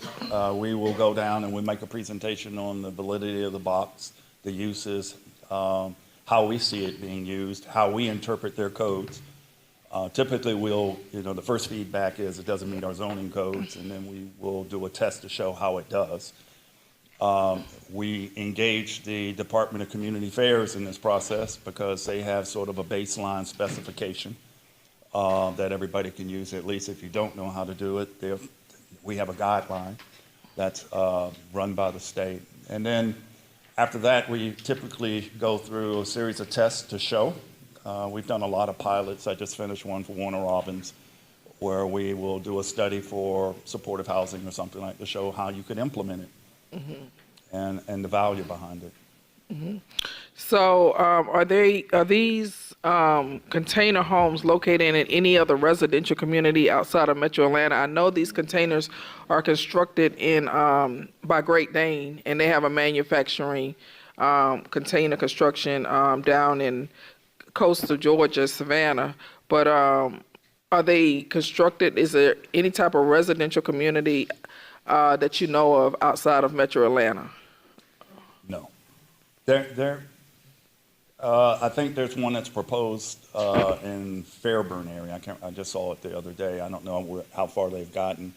We will go down and we make a presentation on the validity of the box, the uses, how we see it being used, how we interpret their codes. Typically, the first feedback is it doesn't meet our zoning codes, and then we will do a test to show how it does. We engage the Department of Community Affairs in this process because they have sort of a baseline specification that everybody can use. At least if you don't know how to do it, we have a guideline that's run by the state. And then after that, we typically go through a series of tests to show. We've done a lot of pilots. I just finished one for Warner Robins, where we will do a study for supportive housing or something like to show how you could implement it, and the value behind it. So, are these container homes located in any other residential community outside of Metro Atlanta? I know these containers are constructed in by Great Dane, and they have a manufacturing container construction down in coastal Georgia, Savannah. But are they constructed? Is there any type of residential community that you know of outside of Metro Atlanta? No. I think there's one that's proposed in Fairburn area. I just saw it the other day. I don't know how far they've gotten.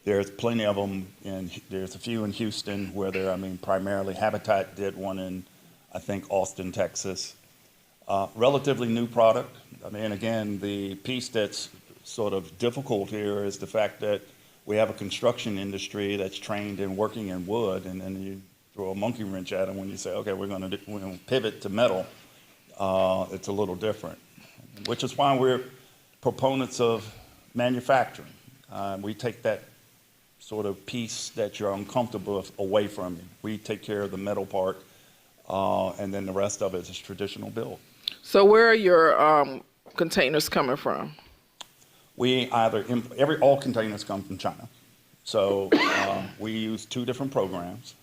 There's plenty of them, there's a few in Houston where primarily Habitat did one in, I think, Austin, Texas. Relatively new product. Again, the piece that's sort of difficult here is the fact that we have a construction industry that's trained in working in wood, and then you throw a monkey wrench at them when you say, okay, we're going to pivot to metal. It's a little different, which is why we're proponents of manufacturing. We take that sort of piece that you're uncomfortable with away from you. We take care of the metal part, and then the rest of it is traditional build. So where are your containers coming from? We all containers come from China. So we use two different programs.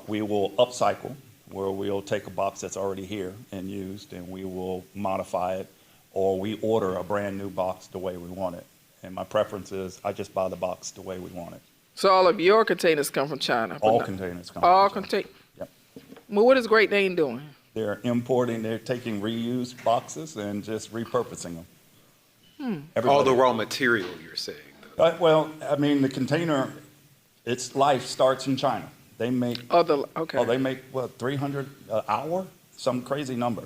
We will upcycle, where we'll take a box that's already here and used, and we will modify it, or we order a brand new box the way we want it. And my preference is I just buy the box the way we want it. So all of your containers come from China? All containers come from China. Yep. Well, what is Great Dane doing? They're taking reused boxes and just repurposing them. All the raw material, you're saying? The container, its life starts in China. They make, they make, 300 an hour? Some crazy number.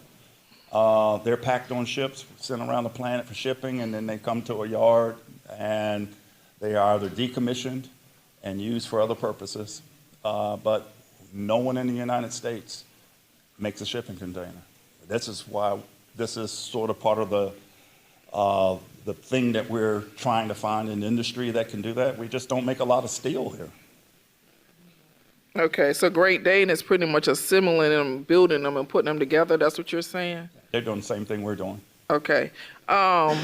They're packed on ships, sent around the planet for shipping, and then they come to a yard, and they are either decommissioned and used for other purposes. But no one in the United States makes a shipping container. This is why this is sort of part of the thing that we're trying to find an industry that can do that. We just don't make a lot of steel here. Okay, so Great Dane is pretty much assembling them, building them, and putting them together. That's what you're saying? They're doing the same thing we're doing. Okay. I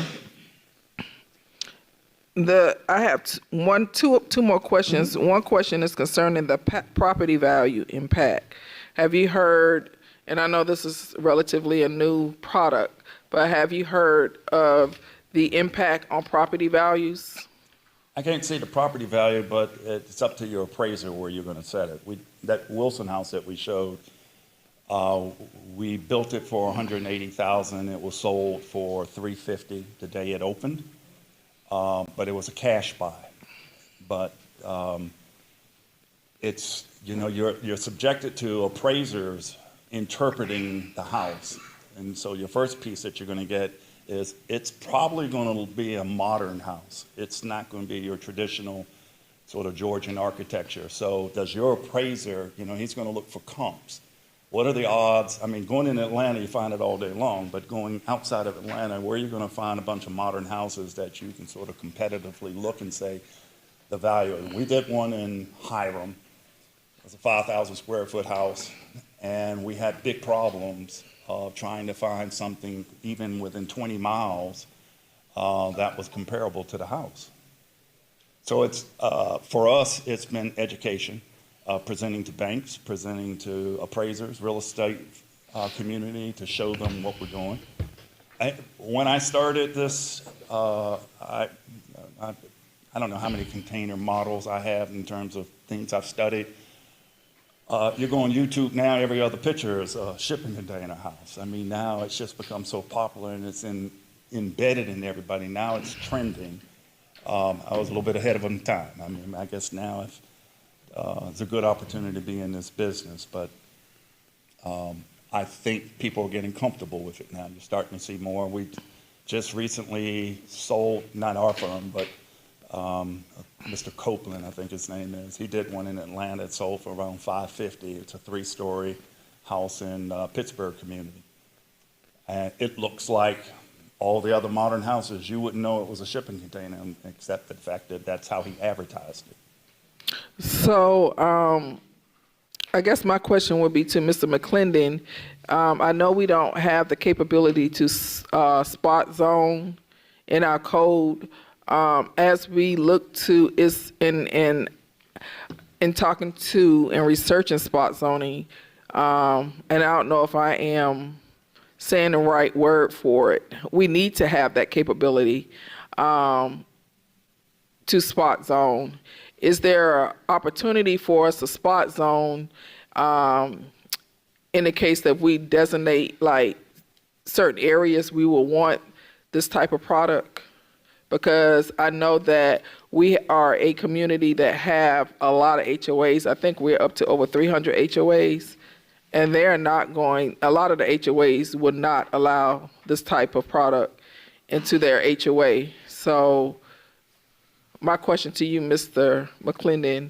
have two more questions. One question is concerning the property value impact. Have you heard, and I know this is relatively a new product, but have you heard of the impact on property values? I can't see the property value, but it's up to your appraiser where you're going to set it. That Wilson house that we showed, we built it for $180,000. It was sold for $350 the day it opened, but it was a cash buy. But it's you're subjected to appraisers interpreting the house, and so your first piece that you're going to get is it's probably going to be a modern house. It's not going to be your traditional sort of Georgian architecture. So does your appraiser, he's going to look for comps. What are the odds? Going in Atlanta, you find it all day long, but going outside of Atlanta, where are you going to find a bunch of modern houses that you can sort of competitively look and say the value? We did one in Hiram. It was a 5,000 square foot house, and we had big problems trying to find something even within 20 miles that was comparable to the house. So it's for us, it's been education, presenting to banks, presenting to appraisers, real estate community to show them what we're doing. When I started this, I don't know how many container models I have in terms of things I've studied. You go on YouTube now, every other picture is a shipping container house. Now it's just become so popular and it's embedded in everybody. Now it's trending. I was a little bit ahead of the time. I guess now it's a good opportunity to be in this business, but I think people are getting comfortable with it now. You're starting to see more. We just recently sold, not our firm, but Mr. Copeland, I think his name is. He did one in Atlanta. It sold for around $550. It's a 3-story house in Pittsburgh community. And it looks like all the other modern houses. You wouldn't know it was a shipping container except the fact that that's how he advertised it. So I guess my question would be to Mr. McClendon. I know we don't have the capability to spot zone in our code. As we look to is in talking to and researching spot zoning, and I don't know if I am saying the right word for it. We need to have that capability to spot zone. Is there an opportunity for us to spot zone in the case that we designate like certain areas we will want this type of product? Because I know that we are a community that have a lot of HOAs. I think we're up to over 300 HOAs, and they're not going, a lot of the HOAs would not allow this type of product into their HOA. So my question to you, Mr. McClendon,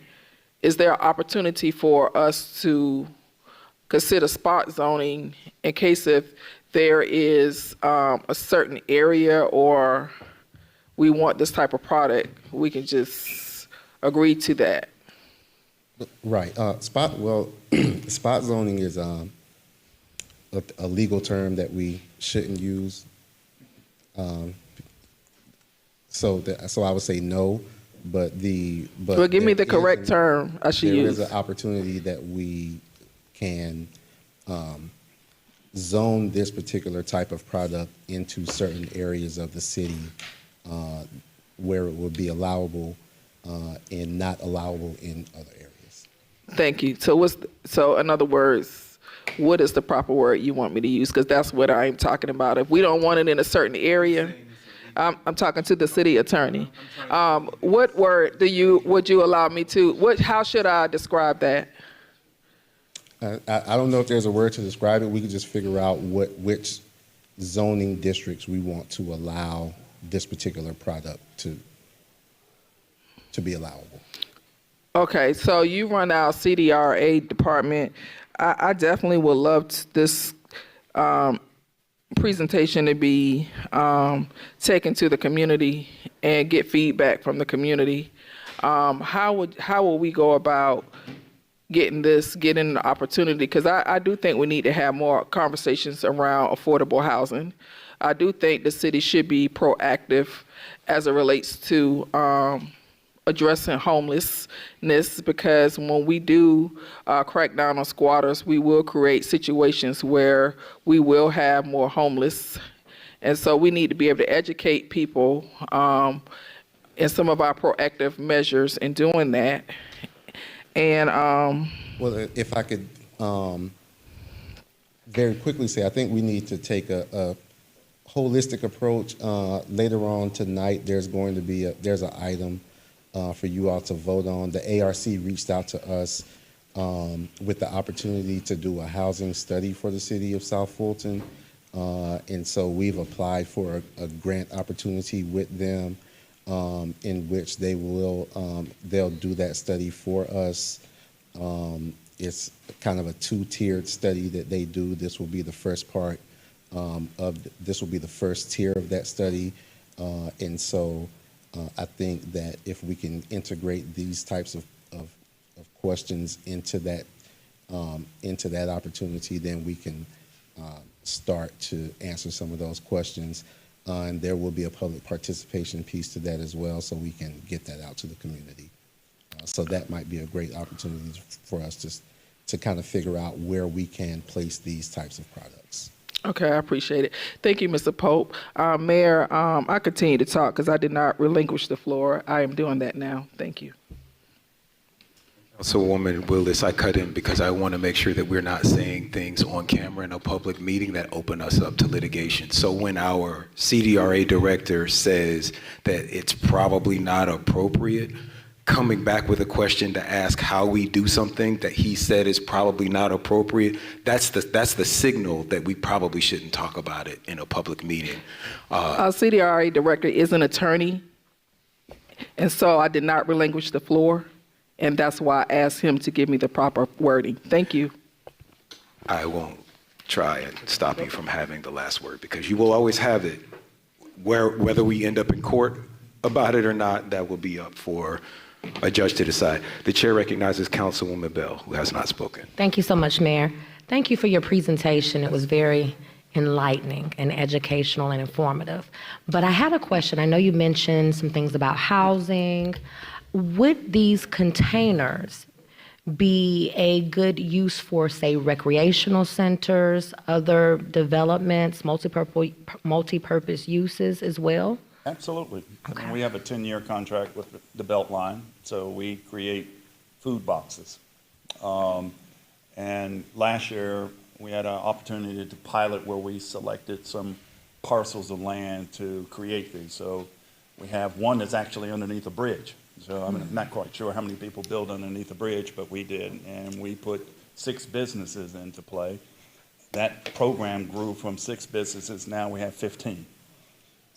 is there an opportunity for us to consider spot zoning in case if there is a certain area or we want this type of product, we can just agree to that? Right. Spot zoning is a legal term that we shouldn't use. So I would say no, but well, give me the correct term I should use. There is an opportunity that we can zone this particular type of product into certain areas of the city where it would be allowable and not allowable in other areas. Thank you. So in other words, what is the proper word you want me to use? Because that's what I'm talking about. If we don't want it in a certain area, I'm talking to the city attorney. What word would you allow me to? How should I describe that? I don't know if there's a word to describe it. We can just figure out which zoning districts we want to allow this particular product to be allowable. Okay, so you run our CDRA department. I definitely would love this presentation to be taken to the community and get feedback from the community. How will we go about getting the opportunity? Because I do think we need to have more conversations around affordable housing. I do think the city should be proactive as it relates to addressing homelessness, because when we do crack down on squatters, we will create situations where we will have more homeless. And so we need to be able to educate people in some of our proactive measures in doing that. And well, if I could very quickly say, I think we need to take a holistic approach. Later on tonight, there's an item for you all to vote on. The ARC reached out to us with the opportunity to do a housing study for the city of South Fulton. And so we've applied for a grant opportunity with them in which they'll do that study for us. It's kind of a two-tiered study that they do. This will be the first part this will be the first tier of that study. And so I think that if we can integrate these types of questions into that opportunity, then we can start to answer some of those questions. And there will be a public participation piece to that as well, so we can get that out to the community. So that might be a great opportunity for us to kind of figure out where we can place these types of products. Okay, I appreciate it. Thank you, Mr. Pope. Mayor, I continue to talk because I did not relinquish the floor. I am doing that now. Thank you. Councilwoman Willis, I cut in because I want to make sure that we're not saying things on camera in a public meeting that open us up to litigation. So when our CDRA director says that it's probably not appropriate, coming back with a question to ask how we do something that he said is probably not appropriate, that's the signal that we probably shouldn't talk about it in a public meeting. Our CDRA director is an attorney, and so I did not relinquish the floor, and that's why I asked him to give me the proper wording. Thank you. I won't try and stop you from having the last word, because you will always have it. Whether we end up in court about it or not, that will be up for adjudged to the side. The chair recognizes Councilwoman Bell, who has not spoken. Thank you so much, Mayor. Thank you for your presentation. It was very enlightening and educational and informative. But I had a question. I know you mentioned some things about housing. Would these containers be a good use for, say, recreational centers, other developments, multi-purpose uses as well? Absolutely. I mean, we have a 10-year contract with the Beltline, so we create food boxes. And last year, we had an opportunity to pilot where we selected some parcels of land to create these. So we have one that's actually underneath a bridge. So I'm not quite sure how many people build underneath a bridge, but we did. And we put 6 businesses into play. That program grew from 6 businesses, now we have 15.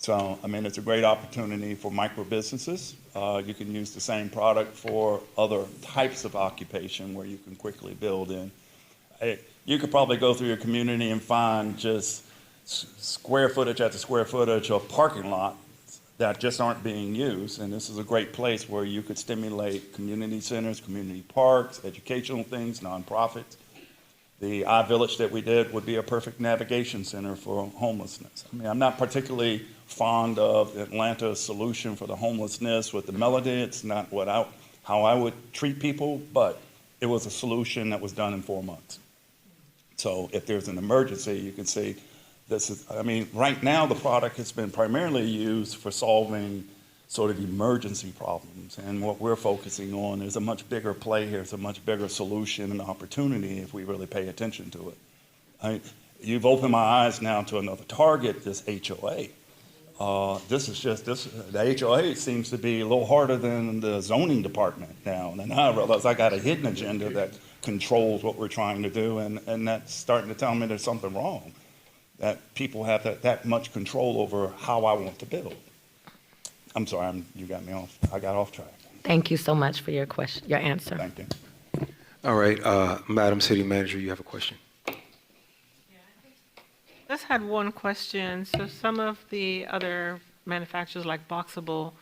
So, I mean, it's a great opportunity for micro businesses. You can use the same product for other types of occupation where you can quickly build in. You could probably go through your community and find just square footage after square footage of parking lot that just aren't being used. And this is a great place where you could stimulate community centers, community parks, educational things, nonprofits. The iVillage that we did would be a perfect navigation center for homelessness. I mean, I'm not particularly fond of Atlanta's solution for the homelessness with the melody. It's not how I would treat people, but it was a solution that was done in 4 months. So if there's an emergency, you can see this is, I mean, right now the product has been primarily used for solving sort of emergency problems. And what we're focusing on is a much bigger play here. It's a much bigger solution and opportunity if we really pay attention to it. You've opened my eyes now to another target, this HOA. The HOA seems to be a little harder than the zoning department now. And I realize I got a hidden agenda that controls what we're trying to do, and that's starting to tell me there's something wrong, that people have that much control over how I want to build. I'm sorry, you got me off. I got off track. Thank you so much for your answer. Thank you. All right, Madam City Manager, you have a question. Just had one question. So some of the other manufacturers like Boxable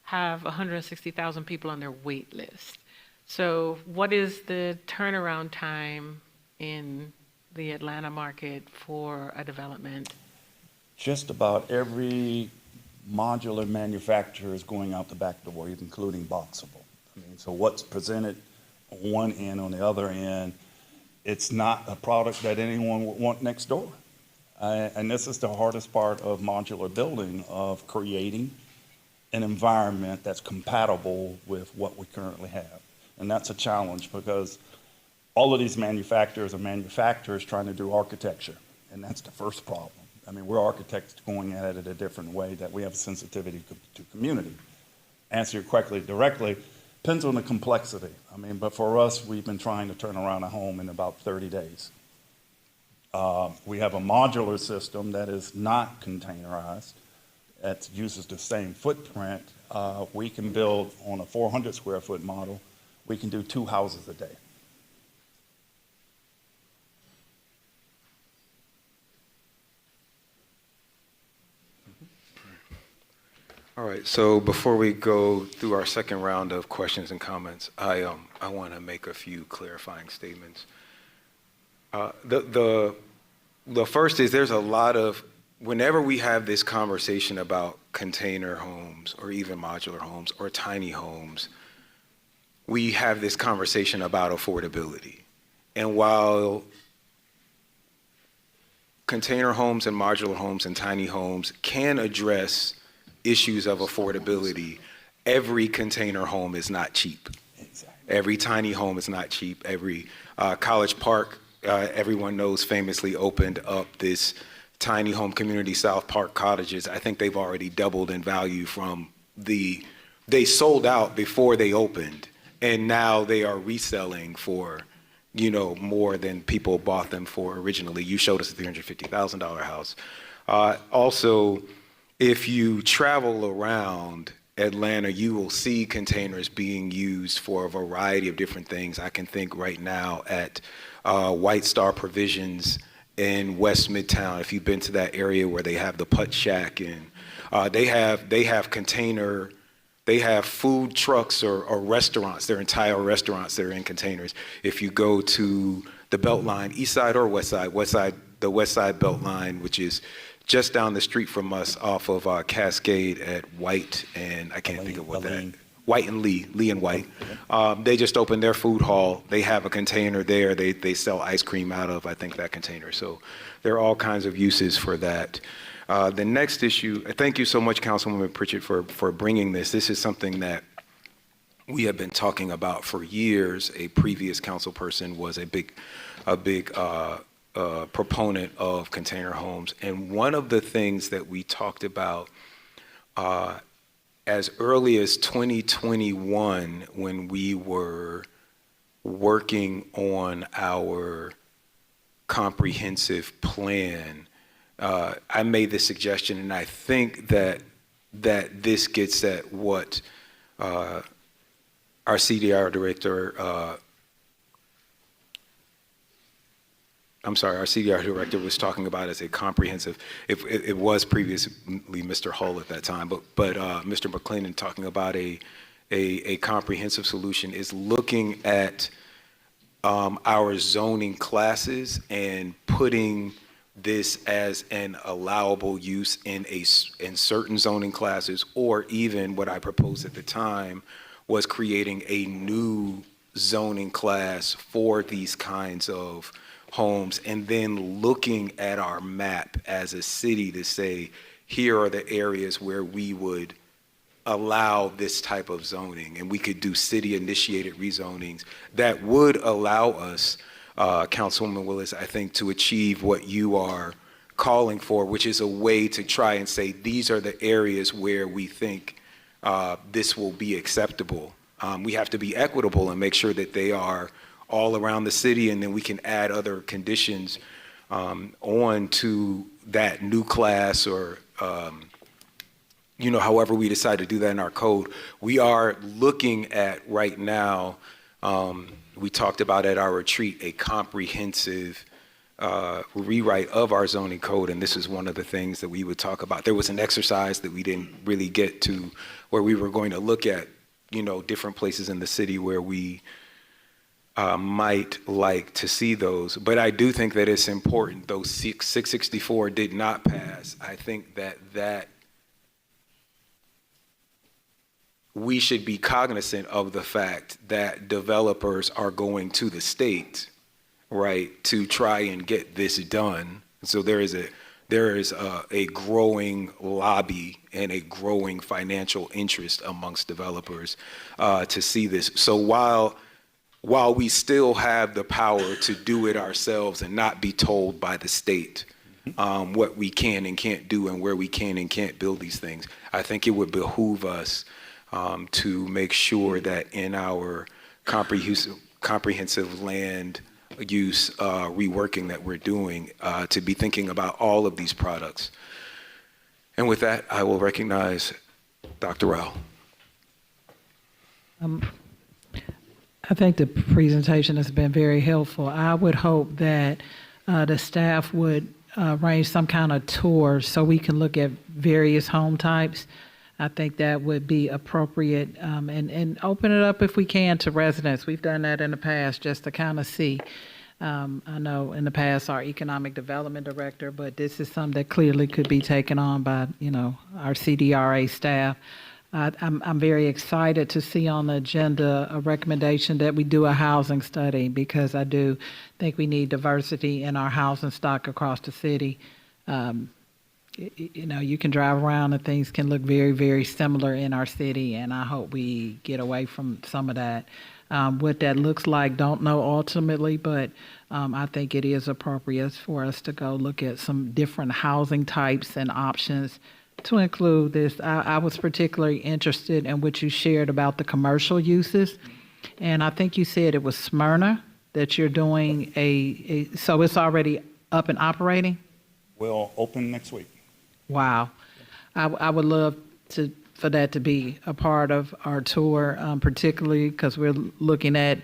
have 160,000 people on their wait list. So what is the turnaround time in the Atlanta market for a development? Just about every modular manufacturer is going out the back door, including Boxable. I mean, so what's presented on one end, on the other end, it's not a product that anyone would want next door. And this is the hardest part of modular building, of creating an environment that's compatible with what we currently have. And that's a challenge because all of these manufacturers are manufacturers trying to do architecture. And that's the first problem. I mean, we're architects going at it a different way, that we have a sensitivity to community. Answer your question directly, depends on the complexity. I mean, but for us, we've been trying to turn around a home in about 30 days. We have a modular system that is not containerized, that uses the same footprint. We can build on a 400 square foot model, we can do 2 houses a day. All right, so before we go through our second round of questions and comments, I want to make a few clarifying statements. The first is there's a lot of, whenever we have this conversation about container homes or even modular homes or tiny homes, we have this conversation about affordability. And while container homes and modular homes and tiny homes can address issues of affordability, every container home is not cheap. Exactly. Every tiny home is not cheap. Every College Park, everyone knows, famously opened up this tiny home community, South Park Cottages. I think they've already doubled in value from they sold out before they opened, and now they are reselling for, more than people bought them for originally. You showed us a $350,000 house. Also, if you travel around Atlanta, you will see containers being used for a variety of different things. I can think right now at White Star Provisions in West Midtown. If you've been to that area where they have the putt shack, and they have container They have food trucks or restaurants, their entire restaurants that are in containers. If you go to the Beltline, East Side or West Side, the West Side Beltline, which is just down the street from us off of Cascade at White and I can't think of what that. White and Lee and White. They just opened their food hall. They have a container there. They sell ice cream out of, I think, that container. So there are all kinds of uses for that. The next issue, thank you so much, Councilwoman Pritchett, for bringing this. This is something that we have been talking about for years. A previous council person was a big proponent of container homes. And one of the things that we talked about as early as 2021, when we were working on our comprehensive plan, I made the suggestion, and I think that this gets at what our CDR director, our CDR director was talking about as a comprehensive. It was previously Mr. Hull at that time, but Mr. McClendon talking about a comprehensive solution is looking at our zoning classes and putting this as an allowable use in certain zoning classes, or even what I proposed at the time was creating a new zoning class for these kinds of homes, and then looking at our map as a city to say, here are the areas where we would allow this type of zoning, and we could do city-initiated rezonings that would allow us, Councilwoman Willis, I think, to achieve what you are calling for, which is a way to try and say, these are the areas where we think this will be acceptable. We have to be equitable and make sure that they are all around the city, and then we can add other conditions on to that new class, or however we decide to do that in our code. We are looking at right now, we talked about at our retreat, a comprehensive rewrite of our zoning code, and this is one of the things that we would talk about. There was an exercise that we didn't really get to, where we were going to look at, different places in the city where we might like to see those. But I do think that it's important, though 664 did not pass, I think that we should be cognizant of the fact that developers are going to the state, right, to try and get this done. So there is a growing lobby and a growing financial interest amongst developers to see this. So while we still have the power to do it ourselves and not be told by the state what we can and can't do and where we can and can't build these things, I think it would behoove us to make sure that in our comprehensive land use reworking that we're doing, to be thinking about all of these products. And with that, I will recognize Dr. Rao. I think the presentation has been very helpful. I would hope that the staff would arrange some kind of tour so we can look at various home types. I think that would be appropriate, and open it up if we can to residents. We've done that in the past just to kind of see. I know in the past our economic development director, but this is something that clearly could be taken on by, our CDRA staff. I'm very excited to see on the agenda a recommendation that we do a housing study, because I do think we need diversity in our housing stock across the city. You can drive around and things can look very, very similar in our city, and I hope we get away from some of that. What that looks like, don't know ultimately, but I think it is appropriate for us to go look at some different housing types and options to include this. I was particularly interested in what you shared about the commercial uses, and I think you said it was Smyrna that you're doing so it's already up and operating? We'll open next week. Wow. I would love for that to be a part of our tour, particularly because we're looking at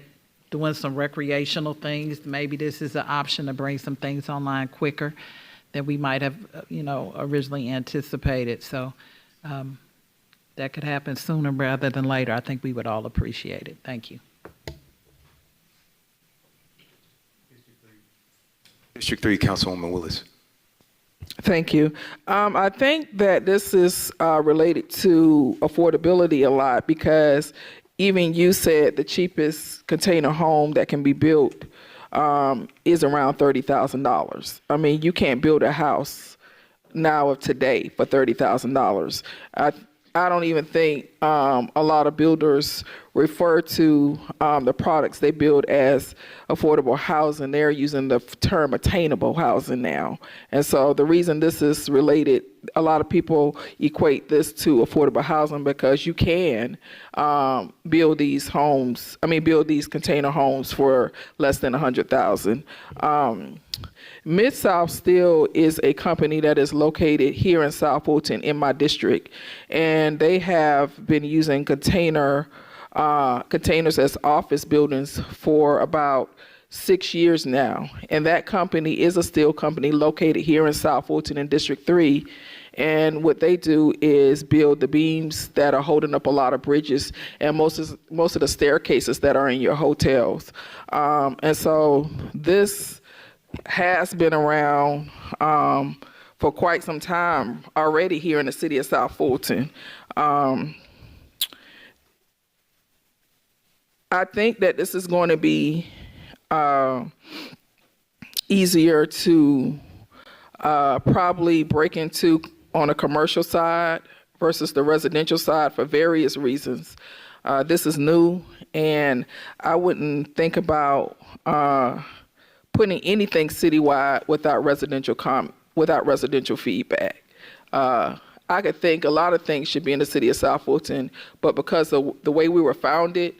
doing some recreational things. Maybe this is an option to bring some things online quicker than we might have, originally anticipated. So that could happen sooner rather than later, I think we would all appreciate it. Thank you. District 3, Councilwoman Willis. Thank you. I think that this is related to affordability a lot because even you said the cheapest container home that can be built is around $30,000. I mean, you can't build a house now of today for $30,000. I don't even think a lot of builders refer to the products they build as affordable housing. They're using the term attainable housing now. And so the reason this is related, a lot of people equate this to affordable housing because you can build these container homes for less than $100,000. Mid-South Steel is a company that is located here in South Fulton in my district, and they have been using containers as office buildings for about 6 years now. And that company is a steel company located here in South Fulton in District 3. And what they do is build the beams that are holding up a lot of bridges and most of the staircases that are in your hotels. And so this has been around for quite some time already here in the city of South Fulton. I think that this is going to be easier to probably break into on a commercial side versus the residential side for various reasons. This is new, and I wouldn't think about putting anything citywide without residential feedback. I could think a lot of things should be in the city of South Fulton, but because of the way we were founded,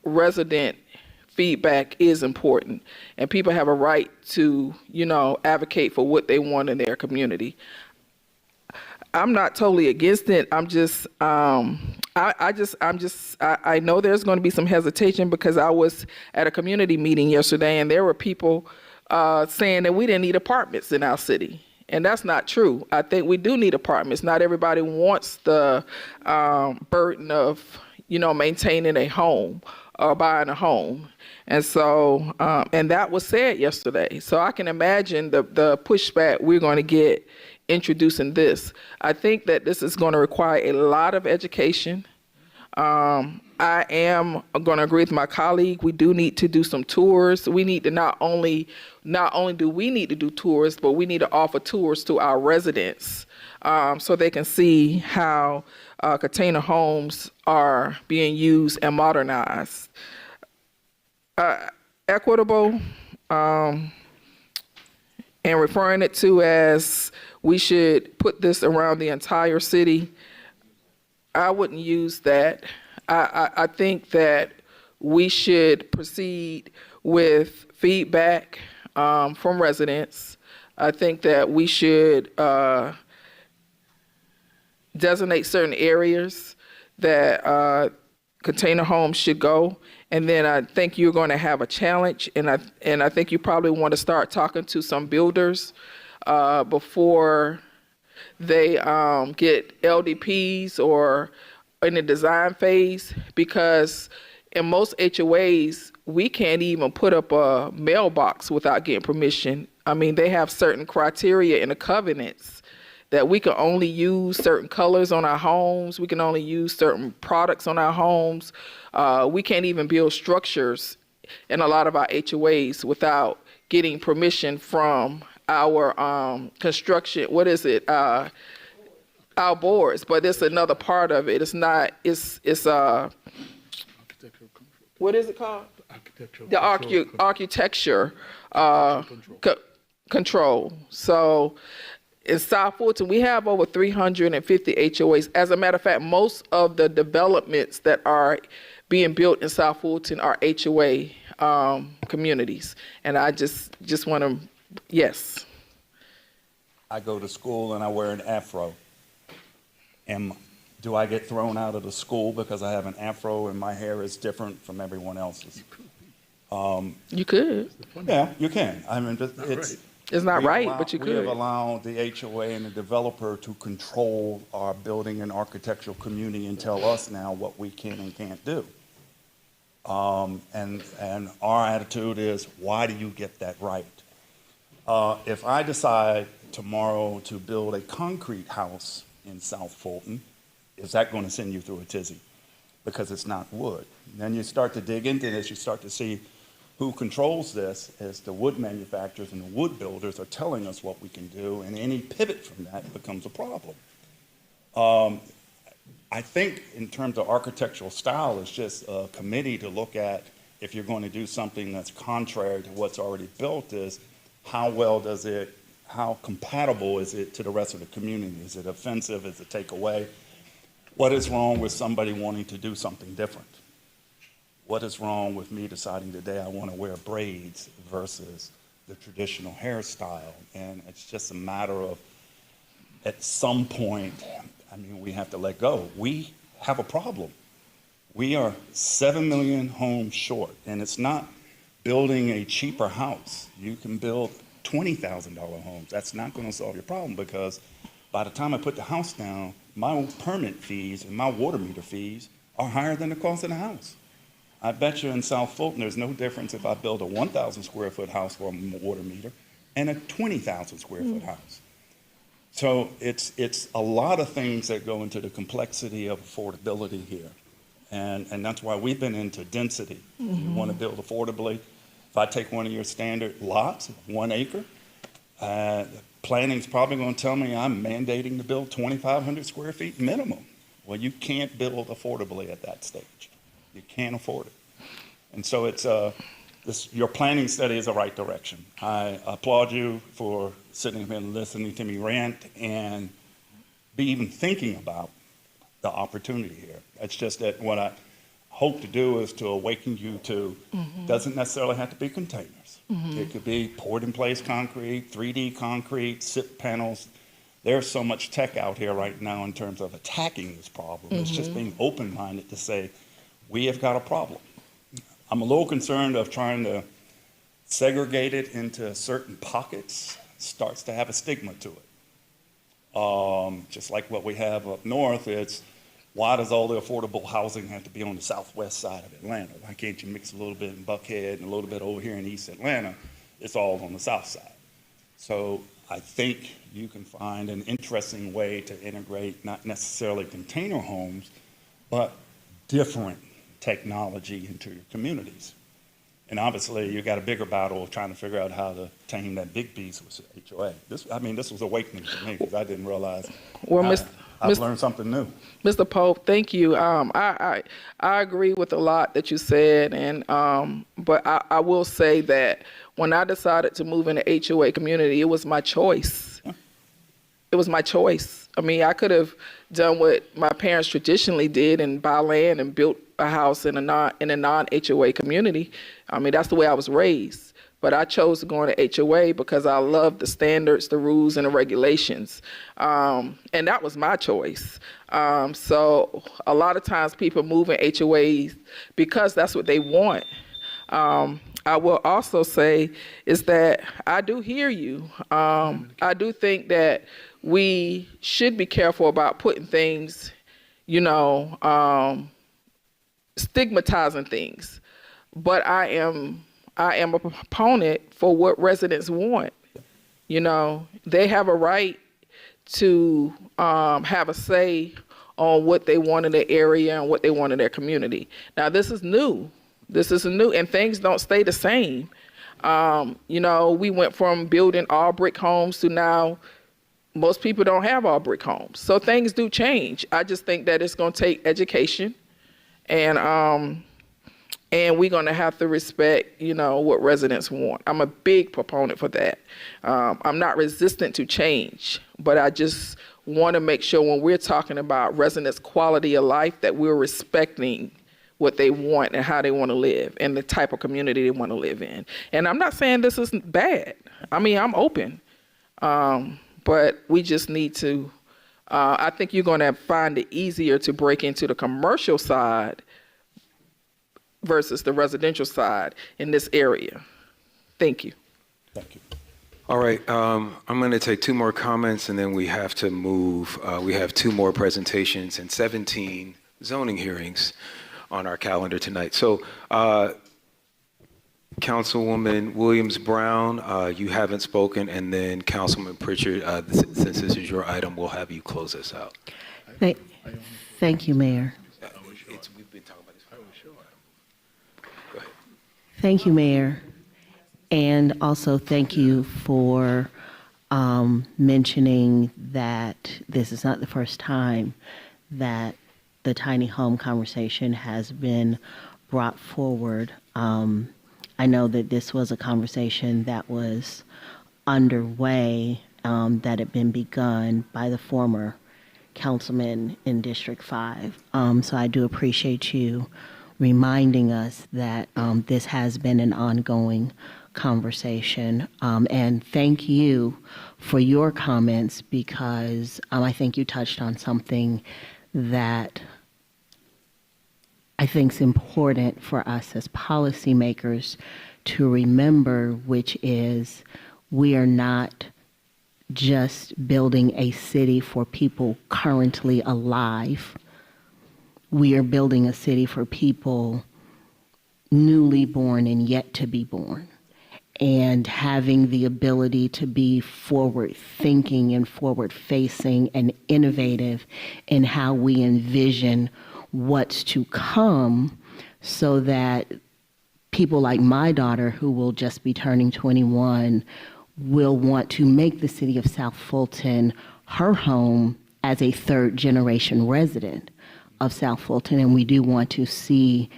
resident feedback is important, and people have a right to, advocate for what they want in their community. I'm not totally against it. I'm just, I know there's going to be some hesitation because I was at a community meeting yesterday and there were people saying that we didn't need apartments in our city. And that's not true. I think we do need apartments. Not everybody wants the burden of, maintaining a home or buying a home. And so, and that was said yesterday. So I can imagine the pushback we're going to get introducing this. I think that this is going to require a lot of education. I am going to agree with my colleague. We do need to do some tours. We need to not only do we need to do tours, but we need to offer tours to our residents so they can see how container homes are being used and modernized. Equitable, and referring it to as we should put this around the entire city, I wouldn't use that. I think that we should proceed with feedback from residents. I think that we should designate certain areas that container homes should go. And then I think you're going to have a challenge, and I think you probably want to start talking to some builders before they get LDPs or in the design phase, because in most HOAs, we can't even put up a mailbox without getting permission. I mean, they have certain criteria in the covenants that we can only use certain colors on our homes. We can only use certain products on our homes. We can't even build structures in a lot of our HOAs without getting permission from our construction, our boards, but it's another part of it. It's not, it's what is it called? The architecture control. So in South Fulton, we have over 350 HOAs. As a matter of fact, most of the developments that are being built in South Fulton are HOA communities. And I just want to, yes. I go to school and I wear an afro. Do I get thrown out of the school because I have an afro and my hair is different from everyone else's? You could. Yeah, you can. I mean, It's not right, but you We have could. allowed the HOA and the developer to control our building and architectural community and tell us now what we can and can't do. And our attitude is, why do you get that right? If I decide tomorrow to build a concrete house in South Fulton, is that going to send you through a tizzy? Because it's not wood. And then you start to dig into this, you start to see who controls this is the wood manufacturers and the wood builders are telling us what we can do, and any pivot from that becomes a problem. I think in terms of architectural style, it's just a committee to look at if you're going to do something that's contrary to what's already built is how well does it, how compatible is it to the rest of the community? Is it offensive? Is it take away? What is wrong with somebody wanting to do something different? What is wrong with me deciding today I want to wear braids versus the traditional hairstyle? And it's just a matter of, at some point, I mean, we have to let go. We have a problem. We are 7 million homes short, and it's not building a cheaper house. You can build $20,000 homes. That's not going to solve your problem because by the time I put the house down, my permit fees and my water meter fees are higher than the cost of the house. I bet you in South Fulton, there's no difference if I build a 1,000 square foot house for a water meter and a 20,000 square foot house. So it's a lot of things that go into the complexity of affordability here. And that's why we've been into density. You want to build affordably. If I take one of your standard lots, 1 acre, planning's probably going to tell me I'm mandating to build 2,500 square feet minimum. Well, you can't build affordably at that stage. You can't afford it. And so it's your planning study is the right direction. I applaud you for sitting here and listening to me rant and be even thinking about the opportunity here. It's just that what I hope to do is to awaken you to, doesn't necessarily have to be containers. It could be poured in place concrete, 3D concrete, SIP panels. There's so much tech out here right now in terms of attacking this problem. It's just being open-minded to say, we have got a problem. I'm a little concerned of trying to segregate it into certain pockets, starts to have a stigma to it. Just like what we have up north, it's why does all the affordable housing have to be on the southwest side of Atlanta? Why can't you mix a little bit in Buckhead and a little bit over here in East Atlanta? It's all on the south side. So I think you can find an interesting way to integrate not necessarily container homes, but different technology into your communities. And obviously, you got a bigger battle of trying to figure out how to tame that big beast with HOA. This was awakening to me because I didn't realize I've learned something new. Mr. Pope, thank you. I agree with a lot that you said, and but I will say that when I decided to move in the HOA community, it was my choice. It was my choice. I mean, I could have done what my parents traditionally did and buy land and built a house in a non-HOA community. I mean, that's the way I was raised. But I chose to go into HOA because I love the standards, the rules, and the regulations. And that was my choice. So a lot of times people move in HOAs because that's what they want. I will also say is that I do hear you. I do think that we should be careful about putting things, stigmatizing things. But I am a proponent for what residents want. They have a right to have a say on what they want in their area and what they want in their community. Now, this is new. This is new, and things don't stay the same. We went from building all brick homes to now most people don't have all brick homes. So things do change. I just think that it's going to take education, and we're going to have to respect, what residents want. I'm a big proponent for that. I'm not resistant to change, but I just want to make sure when we're talking about residents' quality of life that we're respecting what they want and how they want to live and the type of community they want to live in. And I'm not saying this is bad. I mean, I'm open. But we just need to, I think you're going to find it easier to break into the commercial side versus the residential side in this area. Thank you. Thank you. All right, I'm going to take two more comments and then we have to move. We have two more presentations and 17 zoning hearings on our calendar tonight. So, Councilwoman Williams-Brown, you haven't spoken, and then Councilman Pritchard, since this is your item, we'll have you close us out. Thank you, Mayor. We've been talking about this for a while. Go ahead. Thank you, Mayor. And also thank you for mentioning that this is not the first time that the tiny home conversation has been brought forward. I know that this was a conversation that was underway, that had been begun by the former councilman in District 5. So I do appreciate you reminding us that this has been an ongoing conversation. And thank you for your comments, because I think you touched on something that I think is important for us as policymakers to remember, which is we are not just building a city for people currently alive. We are building a city for people newly born and yet to be born, and having the ability to be forward thinking and forward facing and innovative in how we envision what's to come, so that people like my daughter, who will just be turning 21, will want to make the city of South Fulton her home as a third generation resident of South Fulton. And we do want to see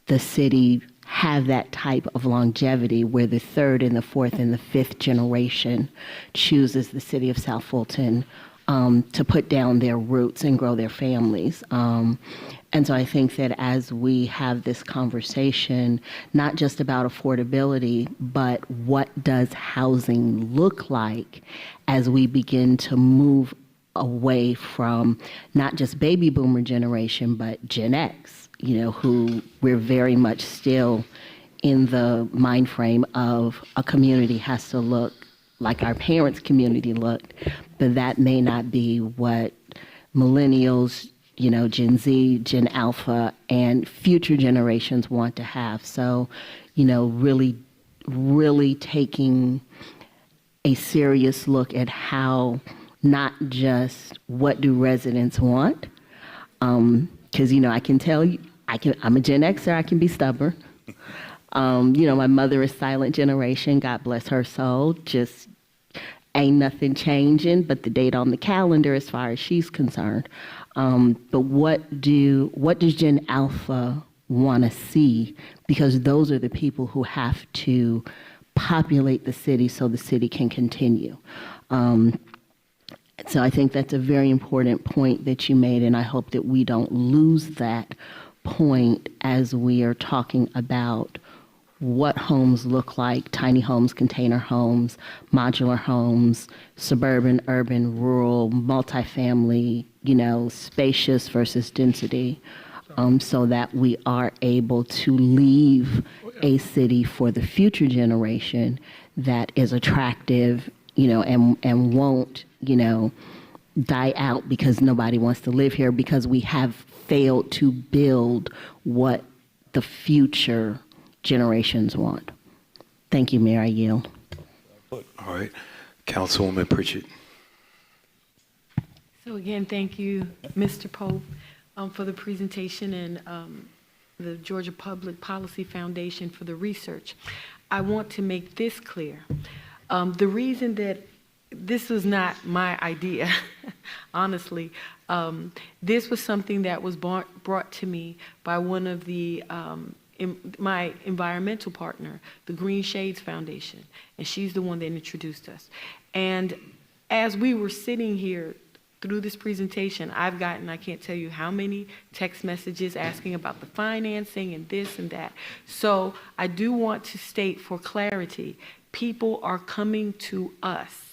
the city have that type of longevity where the third and the fourth and the fifth generation chooses the city of South Fulton to put down their roots and grow their families. And so I think that as we have this conversation, not just about affordability, but what does housing look like as we begin to move away from not just baby boomer generation, but Gen X, who we're very much still in the mind frame of a community has to look like our parents' community looked, but that may not be what millennials, Gen Z, Gen Alpha, and future generations want to have. So, really, really taking a serious look at how, not just what do residents want, because, I can tell you, I'm a Gen Xer, I can be stubborn. My mother is silent generation, God bless her soul, just ain't nothing changing but the date on the calendar as far as she's concerned. But what does Gen Alpha want to see? Because those are the people who have to populate the city so the city can continue. So I think that's a very important point that you made, and I hope that we don't lose that point as we are talking about what homes look like: tiny homes, container homes, modular homes, suburban, urban, rural, multifamily, spacious versus density, so that we are able to leave a city for the future generation that is attractive, and won't, die out because nobody wants to live here, because we have failed to build what the future generations want. Thank you, Mayor. I yield. All right. Councilwoman Pritchard. So again, thank you, Mr. Pope, for the presentation, and the Georgia Public Policy Foundation for the research. I want to make this clear. The reason that this was not my idea, honestly, this was something that was brought to me by one of the my environmental partner, the Green Shades Foundation, and she's the one that introduced us. And as we were sitting here through this presentation, I've gotten, I can't tell you how many text messages asking about the financing and this and that. So I do want to state for clarity, people are coming to us.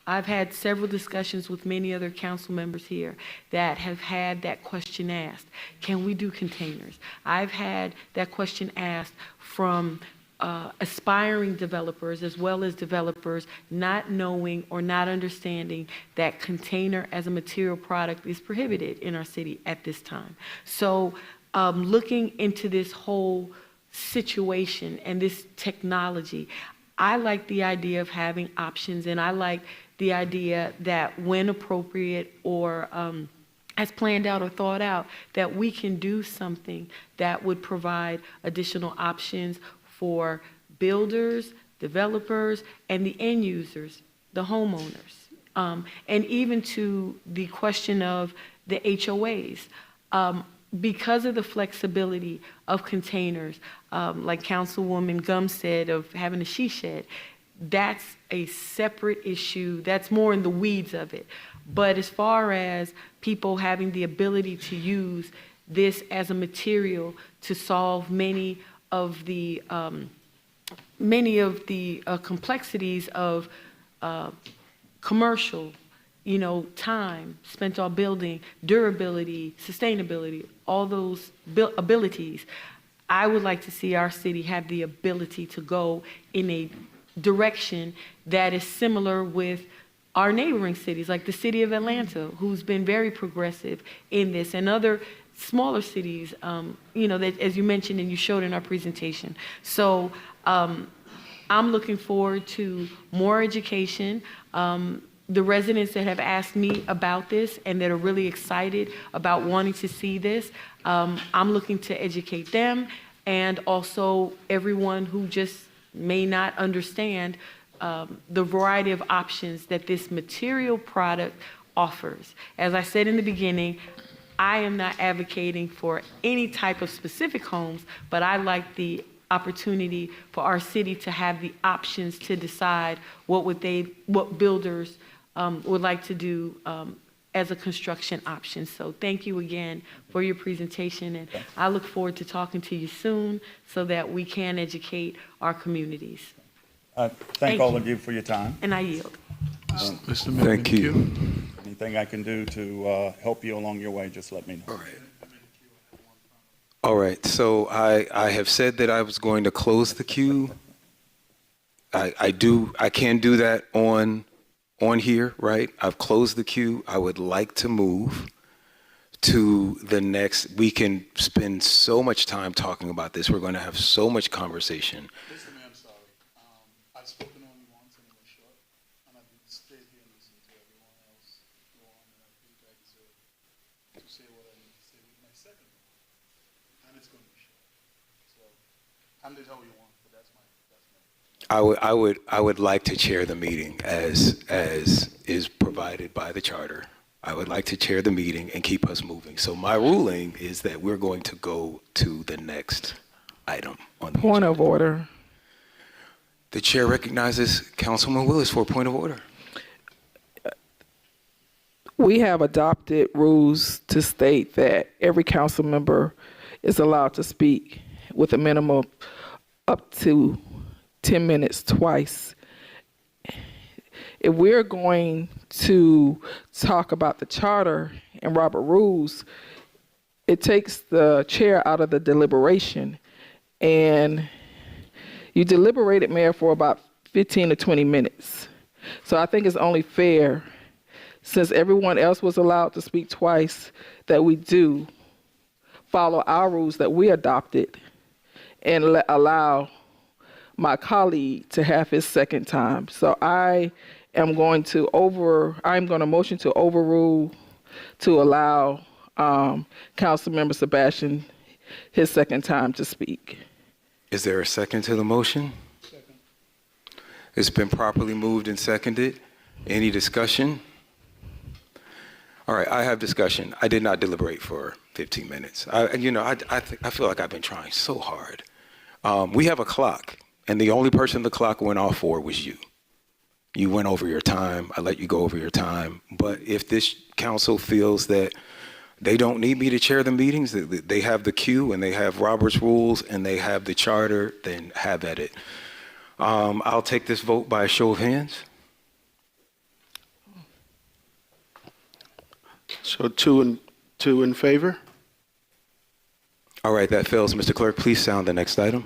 I've had several discussions with many other council members here that have had that question asked. Can we do containers? I've had that question asked from aspiring developers as well as developers not knowing or not understanding that container as a material product is prohibited in our city at this time. So looking into this whole situation and this technology, I like the idea of having options, and I like the idea that when appropriate or as planned out or thought out, that we can do something that would provide additional options for builders, developers, and the end users, the homeowners. And even to the question of the HOAs. Because of the flexibility of containers, like Councilwoman Gum said, of having a she shed, that's a separate issue. That's more in the weeds of it. But as far as people having the ability to use this as a material to solve many of the complexities of commercial, time spent on building, durability, sustainability, all those abilities, I would like to see our city have the ability to go in a direction that is similar with our neighboring cities, like the city of Atlanta, who's been very progressive in this, and other smaller cities, that, as you mentioned and you showed in our presentation. So I'm looking forward to more education. The residents that have asked me about this and that are really excited about wanting to see this, I'm looking to educate them, and also everyone who just may not understand the variety of options that this material product offers. As I said in the beginning, I am not advocating for any type of specific homes, but I like the opportunity for our city to have the options to decide what builders would like to do as a construction option. So thank you again for your presentation, and I look forward to talking to you soon so that we can educate our communities. Thank all of you for your time. And I yield. Mr. Mayor, Thank you. Anything I can do to help you along your way, just let me know. All right. All right, so I have said that I was going to close the queue. I can do that on here, right? I've closed the queue. I would like to move to the next. We can spend so much time talking about this. We're going to have so much conversation. Mr. Mayor, I'm sorry. I've spoken only once and it was short, and I've stayed here and listened to everyone else go on, and I think I deserve to say what I need to say with my second one. And it's going to be short. So, hand it how you want, but that's my. I would like to chair the meeting as is provided by the charter. I would like to chair the meeting and keep us moving. So my ruling is that we're going to go to the next item on the Point agenda. of order. The chair recognizes Councilman Willis for a point of order. We have adopted rules to state that every council member is allowed to speak with a minimum of up to 10 minutes twice. If we're going to talk about the charter and Robert rules, it takes the chair out of the deliberation. And you deliberated, Mayor, for about 15 to 20 minutes. So I think it's only fair, since everyone else was allowed to speak twice, that we do follow our rules that we adopted and allow my colleague to have his second time. So I'm going to motion to overrule to allow Councilmember Sebastian his second time to speak. Is there a second to the motion? Second. It's been properly moved and seconded. Any discussion? All right, I have discussion. I did not deliberate for 15 minutes. I feel like I've been trying so hard. We have a clock, and the only person the clock went off for was you. You went over your time. I let you go over your time. But if this council feels that they don't need me to chair the meetings, they have the queue and they have Robert's rules and they have the charter, then have at it. I'll take this vote by a show of hands. So two in favor? All right, that fails. Mr. Clerk, please sound the next item.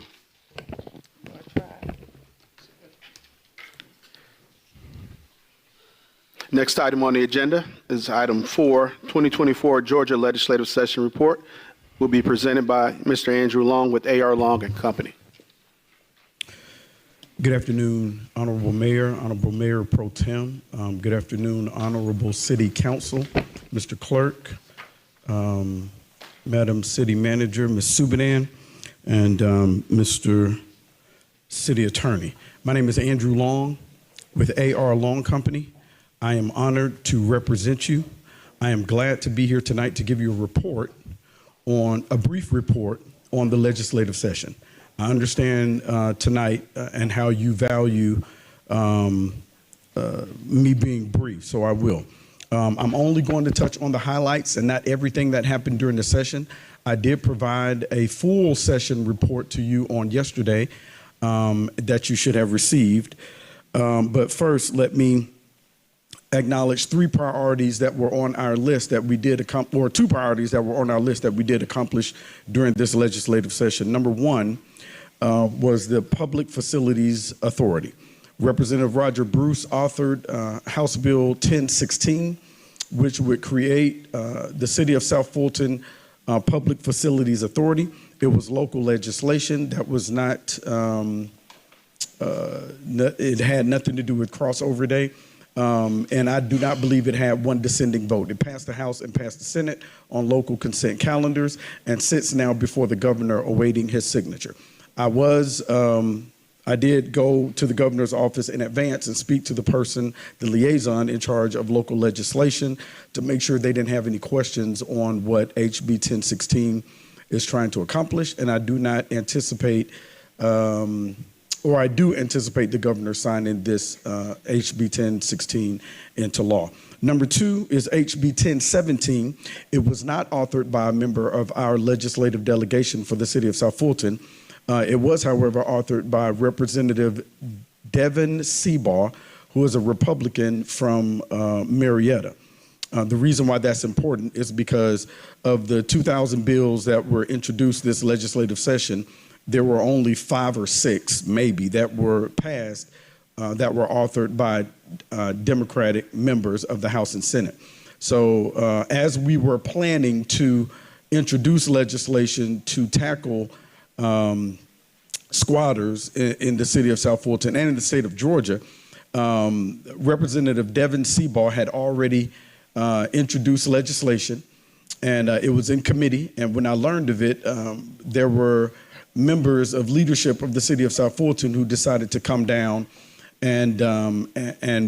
Next item on the agenda is item 4, 2024 Georgia Legislative Session Report. Will be presented by Mr. Andrew Long with A.R. Long and Company. Good afternoon, Honorable Mayor Pro Tem. Good afternoon, Honorable City Council, Mr. Clerk, Madam City Manager, Ms. Subadan, and Mr. City Attorney. My name is Andrew Long with A.R. Long Company. I am honored to represent you. I am glad to be here tonight to give you a brief report on the legislative session. I understand tonight and how you value me being brief, so I will. I'm only going to touch on the highlights and not everything that happened during the session. I did provide a full session report to you on yesterday that you should have received. But first, let me acknowledge 3 priorities that were on our list that we did accomplish, or 2 priorities that were on our list that we did accomplish during this legislative session. Number 1 was the Public Facilities Authority. Representative Roger Bruce authored House Bill 1016, which would create the City of South Fulton Public Facilities Authority. It was local legislation that was not, it had nothing to do with crossover day. And I do not believe it had one dissenting vote. It passed the House and passed the Senate on local consent calendars and sits now before the governor awaiting his signature. I did go to the governor's office in advance and speak to the liaison in charge of local legislation to make sure they didn't have any questions on what HB 1016 is trying to accomplish. And I do not anticipate, I do anticipate the governor signing this HB 1016 into law. Number 2 is HB 1017. It was not authored by a member of our legislative delegation for the city of South Fulton. It was, however, authored by Representative Devin Seabaugh, who is a Republican from Marietta. The reason why that's important is because of the 2,000 bills that were introduced this legislative session, there were only 5 or 6, maybe, that were passed that were authored by Democratic members of the House and Senate. So as we were planning to introduce legislation to tackle squatters in the city of South Fulton and in the state of Georgia, Representative Devin Seabaugh had already introduced legislation, and it was in committee. And when I learned of it, there were members of leadership of the city of South Fulton who decided to come down and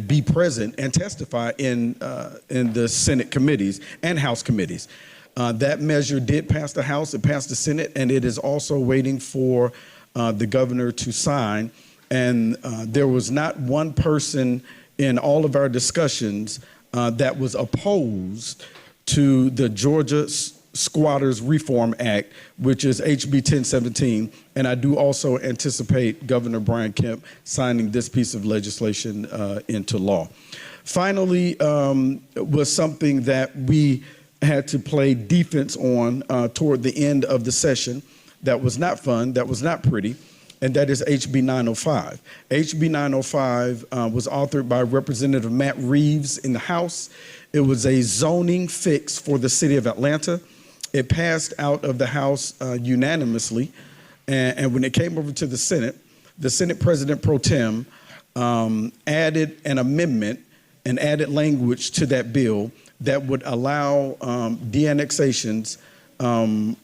be present and testify in the Senate committees and House committees. That measure did pass the House, it passed the Senate, and it is also waiting for the governor to sign. And there was not one person in all of our discussions that was opposed to the Georgia Squatters Reform Act, which is HB 1017. And I do also anticipate Governor Brian Kemp signing this piece of legislation into law. Finally, was something that we had to play defense on toward the end of the session. That was not fun, that was not pretty, and that is HB 905. HB 905 was authored by Representative Matt Reeves in the House. It was a zoning fix for the city of Atlanta. It passed out of the House unanimously, and when it came over to the Senate President Pro Tem added an amendment and added language to that bill that would allow de-annexations from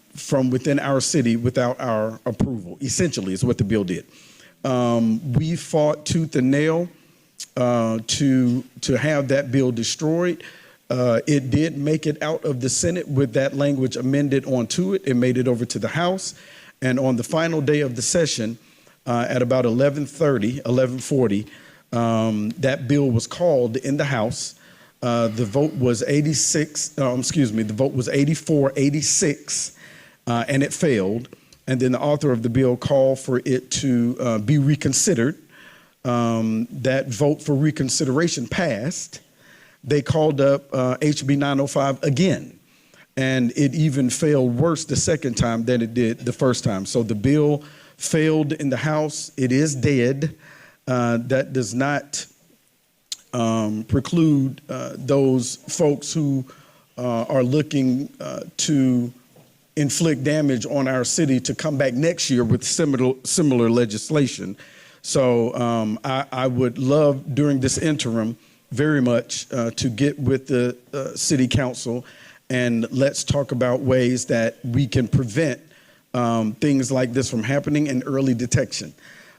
within our city without our approval, essentially, is what the bill did. We fought tooth and nail to have that bill destroyed. It did make it out of the Senate with that language amended onto it. It made it over to the House. And on the final day of the session, at about 11:40, that bill was called in the House. The vote was 84-86, and it failed. And then the author of the bill called for it to be reconsidered. That vote for reconsideration passed. They called up HB 905 again, and it even failed worse the second time than it did the first time. So the bill failed in the House. It is dead. That does not preclude those folks who are looking to inflict damage on our city to come back next year with similar legislation. So I would love during this interim very much to get with the city council and let's talk about ways that we can prevent things like this from happening and early detection.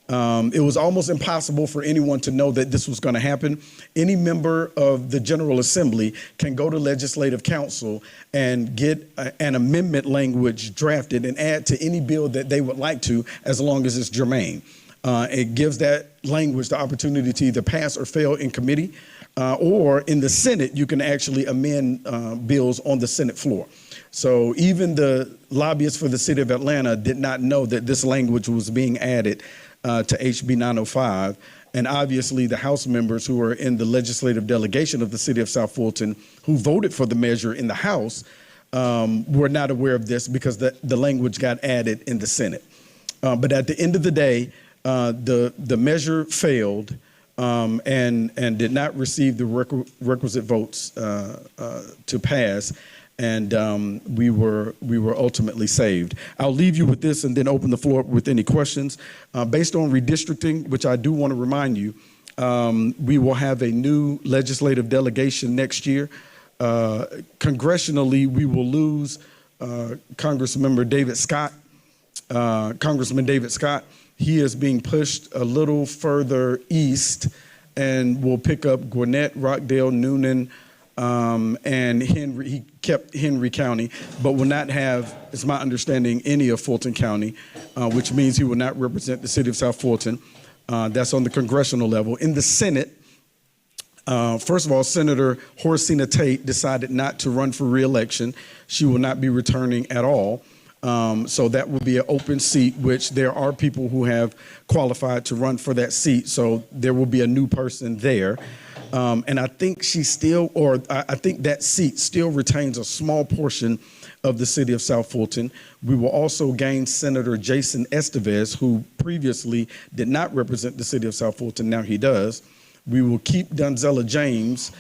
It was almost impossible for anyone to know that this was going to happen. Any member of the General Assembly can go to Legislative Council and get an amendment language drafted and add to any bill that they would like to, as long as it's germane. It gives that language the opportunity to either pass or fail in committee, or in the Senate, you can actually amend bills on the Senate floor. So even the lobbyists for the city of Atlanta did not know that this language was being added to HB 905. And obviously the House members who are in the legislative delegation of the city of South Fulton who voted for the measure in the House were not aware of this because the language got added in the Senate. But at the end of the day, the measure failed and did not receive the requisite votes to pass. And we were ultimately saved. I'll leave you with this and then open the floor up with any questions. Based on redistricting, which I do want to remind you, we will have a new legislative delegation next year. Congressionally, we will lose Congressman David Scott. He is being pushed a little further east and will pick up Gwinnett, Rockdale, Noonan, and Henry. He kept Henry County, but will not have, it's my understanding, any of Fulton County, which means he will not represent the city of South Fulton. That's on the congressional level. In the Senate, first of all, Senator Horsina Tate decided not to run for re-election. She will not be returning at all. So that will be an open seat, which there are people who have qualified to run for that seat. So there will be a new person there. And I think I think that seat still retains a small portion of the city of South Fulton. We will also gain Senator Jason Estevez, who previously did not represent the city of South Fulton. Now he does. We will keep Donzella James,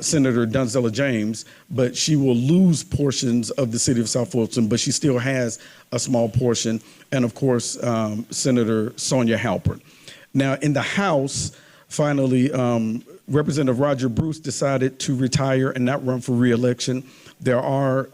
Senator Donzella James, but she will lose portions of the city of South Fulton, but she still has a small portion. And of course, Senator Sonia Halpern. Now in the House, finally, Representative Roger Bruce decided to retire and not run for re-election. There are